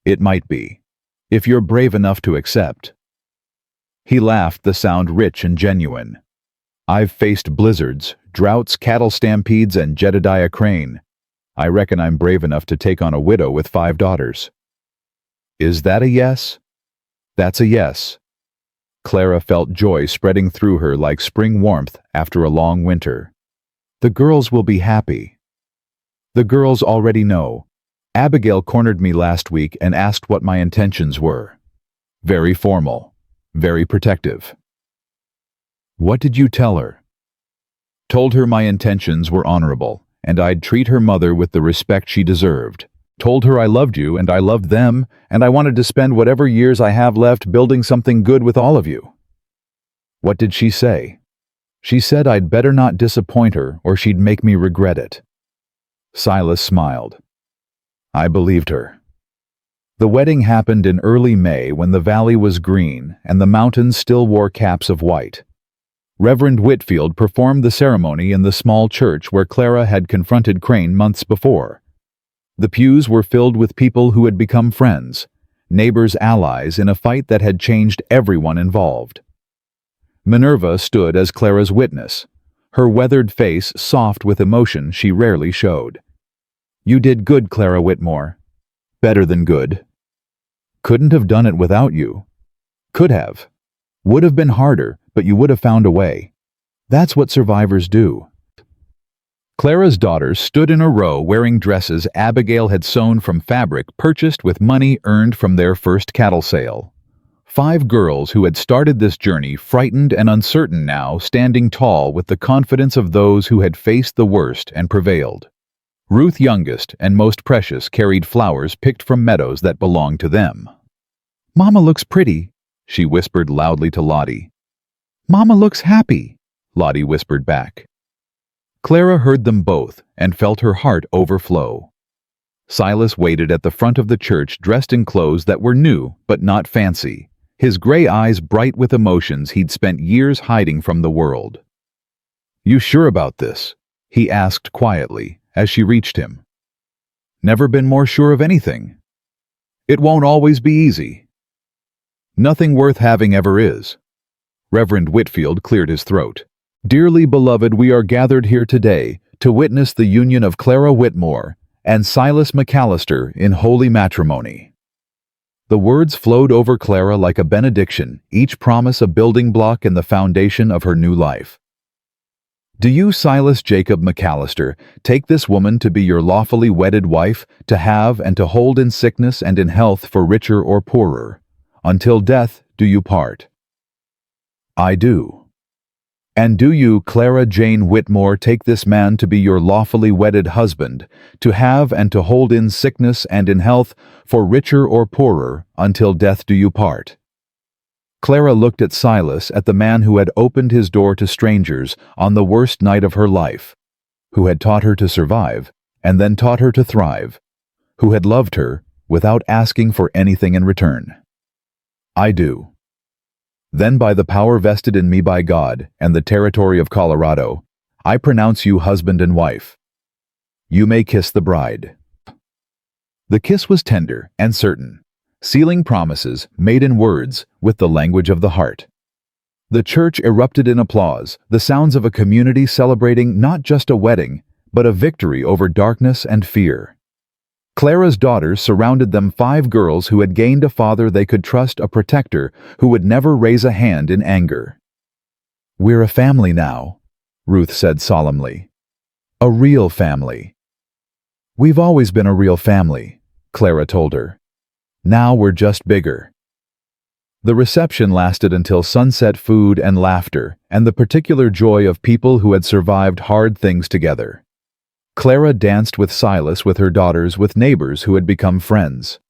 It might be, if you're brave enough to accept. He laughed, the sound rich and genuine. I've faced blizzards, droughts, cattle stampedes, and Jedediah Crane. I reckon I'm brave enough to take on a widow with 5 daughters. Is that a yes? That's a yes. Clara felt joy spreading through her like spring warmth after a long winter. The girls will be happy. The girls already know. Abigail cornered me last week and asked what my intentions were. Very formal, very protective. What did you tell her? Told her my intentions were honorable, and I'd treat her mother with the respect she deserved. Told her I loved you and I loved them, and I wanted to spend whatever years I have left building something good with all of you. What did she say? She said I'd better not disappoint her or she'd make me regret it. Silas smiled. I believed her. The wedding happened in early May when the valley was green and the mountains still wore caps of white. Reverend Whitfield performed the ceremony in the small church where Clara had confronted Crane months before. The pews were filled with people who had become friends, neighbors, allies in a fight that had changed everyone involved. Minerva stood as Clara's witness, her weathered face soft with emotion she rarely showed. You did good, Clara Whitmore. Better than good. Couldn't have done it without you. Could have. Would have been harder, but you would have found a way. That's what survivors do. Clara's daughters stood in a row wearing dresses Abigail had sewn from fabric purchased with money earned from their first cattle sale. 5 girls who had started this journey, frightened and uncertain now, standing tall with the confidence of those who had faced the worst and prevailed. Ruth, youngest and most precious, carried flowers picked from meadows that belonged to them. "Mama looks pretty," she whispered loudly to Lottie. "Mama looks happy," Lottie whispered back. Clara heard them both and felt her heart overflow. Silas waited at the front of the church dressed in clothes that were new but not fancy, his gray eyes bright with emotions he'd spent years hiding from the world. "You sure about this?" he asked quietly as she reached him. "Never been more sure of anything. It won't always be easy." "Nothing worth having ever is." Reverend Whitfield cleared his throat. "Dearly beloved, we are gathered here today to witness the union of Clara Whitmore and Silas McAllister in holy matrimony." The words flowed over Clara like a benediction, each promise a building block in the foundation of her new life. "Do you, Silas Jacob McAllister, take this woman to be your lawfully wedded wife, to have and to hold in sickness and in health for richer or poorer? Until death do you part?" "I do." "And do you, Clara Jane Whitmore, take this man to be your lawfully wedded husband, to have and to hold in sickness and in health, for richer or poorer, until death do you part?" Clara looked at Silas, at the man who had opened his door to strangers on the worst night of her life, who had taught her to survive, and then taught her to thrive, who had loved her without asking for anything in return. "I do." "Then by the power vested in me by God and the territory of Colorado, I pronounce you husband and wife. You may kiss the bride." The kiss was tender and certain, sealing promises made in words with the language of the heart. The church erupted in applause, the sounds of a community celebrating not just a wedding, but a victory over darkness and fear. Clara's daughters surrounded them, 5 girls who had gained a father they could trust, a protector who would never raise a hand in anger. "We're a family now," Ruth said solemnly. "A real family." "We've always been a real family," Clara told her. "Now we're just bigger." The reception lasted until sunset, food and laughter, and the particular joy of people who had survived hard things together. Clara danced with Silas, with her daughters, with neighbors who had become friends.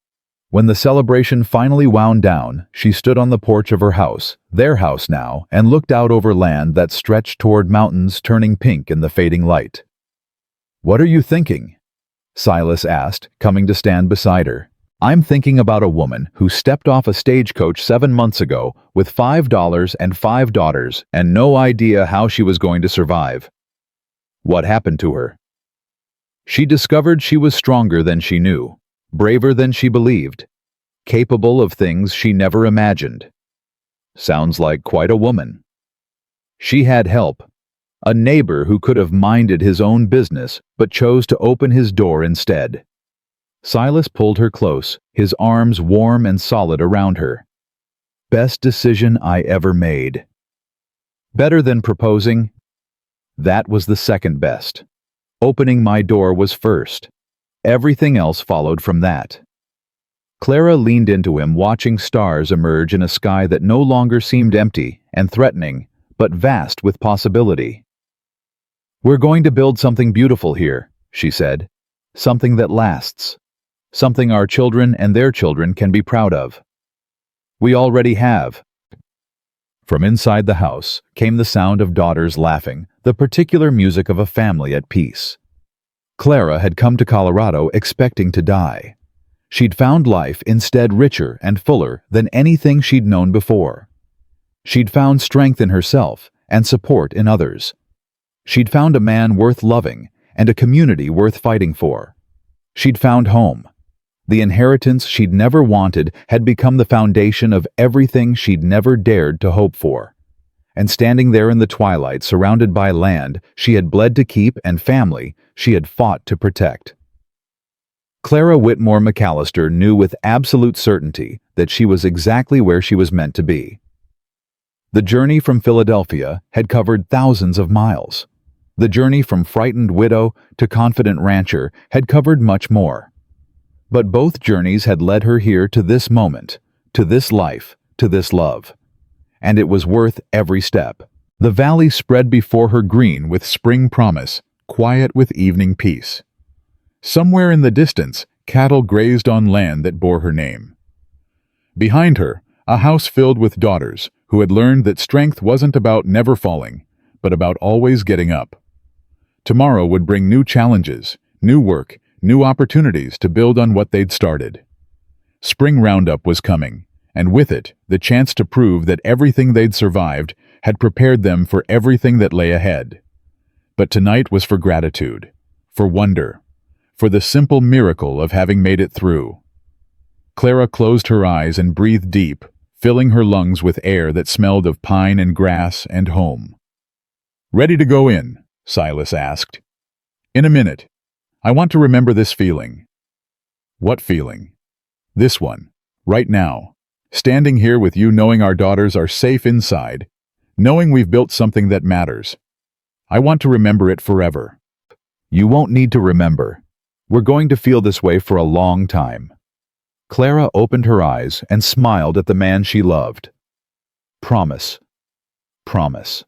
When the celebration finally wound down, she stood on the porch of her house, their house now, and looked out over land that stretched toward mountains turning pink in the fading light. "What are you thinking?" Silas asked, coming to stand beside her. "I'm thinking about a woman who stepped off a stagecoach 7 months ago with $5 and 5 daughters and no idea how she was going to survive. What happened to her? She discovered she was stronger than she knew, braver than she believed, capable of things she never imagined. Sounds like quite a woman. She had help, a neighbor who could have minded his own business but chose to open his door instead." Silas pulled her close, his arms warm and solid around her. "Best decision I ever made." "Better than proposing?" "That was the second best. Opening my door was first. Everything else followed from that." Clara leaned into him, watching stars emerge in a sky that no longer seemed empty and threatening, but vast with possibility. "We're going to build something beautiful here," she said. "Something that lasts. Something our children and their children can be proud of. We already have." From inside the house came the sound of daughters laughing, the particular music of a family at peace. Clara had come to Colorado expecting to die. She'd found life instead richer and fuller than anything she'd known before. She'd found strength in herself and support in others. She'd found a man worth loving and a community worth fighting for. She'd found home. The inheritance she'd never wanted had become the foundation of everything she'd never dared to hope for. And standing there in the twilight, surrounded by land she had bled to keep and family she had fought to protect. Clara Whitmore McAllister knew with absolute certainty that she was exactly where she was meant to be. The journey from Philadelphia had covered thousands of miles. The journey from frightened widow to confident rancher had covered much more. But both journeys had led her here to this moment, to this life, to this love. And it was worth every step. The valley spread before her green with spring promise, quiet with evening peace. Somewhere in the distance, cattle grazed on land that bore her name. Behind her, a house filled with daughters who had learned that strength wasn't about never falling, but about always getting up. Tomorrow would bring new challenges, new work, new opportunities to build on what they'd started. Spring roundup was coming, and with it, the chance to prove that everything they'd survived had prepared them for everything that lay ahead. But tonight was for gratitude, for wonder, for the simple miracle of having made it through. Clara closed her eyes and breathed deep, filling her lungs with air that smelled of pine and grass and home. "Ready to go in?" Silas asked. "In a minute. I want to remember this feeling." "What feeling?" "This one, right now. Standing here with you knowing our daughters are safe inside, knowing we've built something that matters. I want to remember it forever." "You won't need to remember. We're going to feel this way for a long time." Clara opened her eyes and smiled at the man she loved. "Promise. Promise."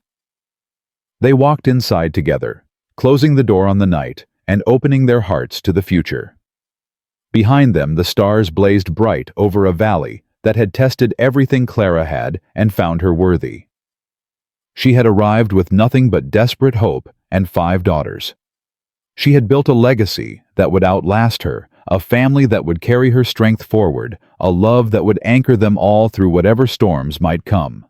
They walked inside together, closing the door on the night and opening their hearts to the future. Behind them, the stars blazed bright over a valley that had tested everything Clara had and found her worthy. She had arrived with nothing but desperate hope and 5 daughters. She had built a legacy that would outlast her, a family that would carry her strength forward, a love that would anchor them all through whatever storms might come.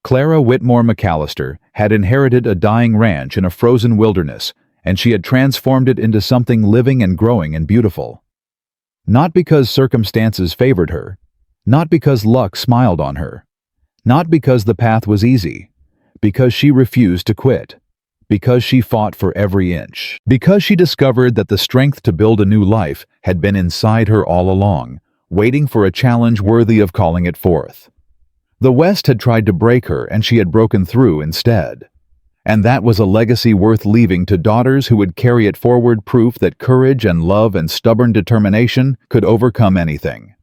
Clara Whitmore McAllister had inherited a dying ranch in a frozen wilderness, and she had transformed it into something living and growing and beautiful. Not because circumstances favored her, not because luck smiled on her, not because the path was easy, because she refused to quit, because she fought for every inch, because she discovered that the strength to build a new life had been inside her all along, waiting for a challenge worthy of calling it forth. The West had tried to break her, and she had broken through instead. And that was a legacy worth leaving to daughters who would carry it forward, proof that courage and love and stubborn determination could overcome anything.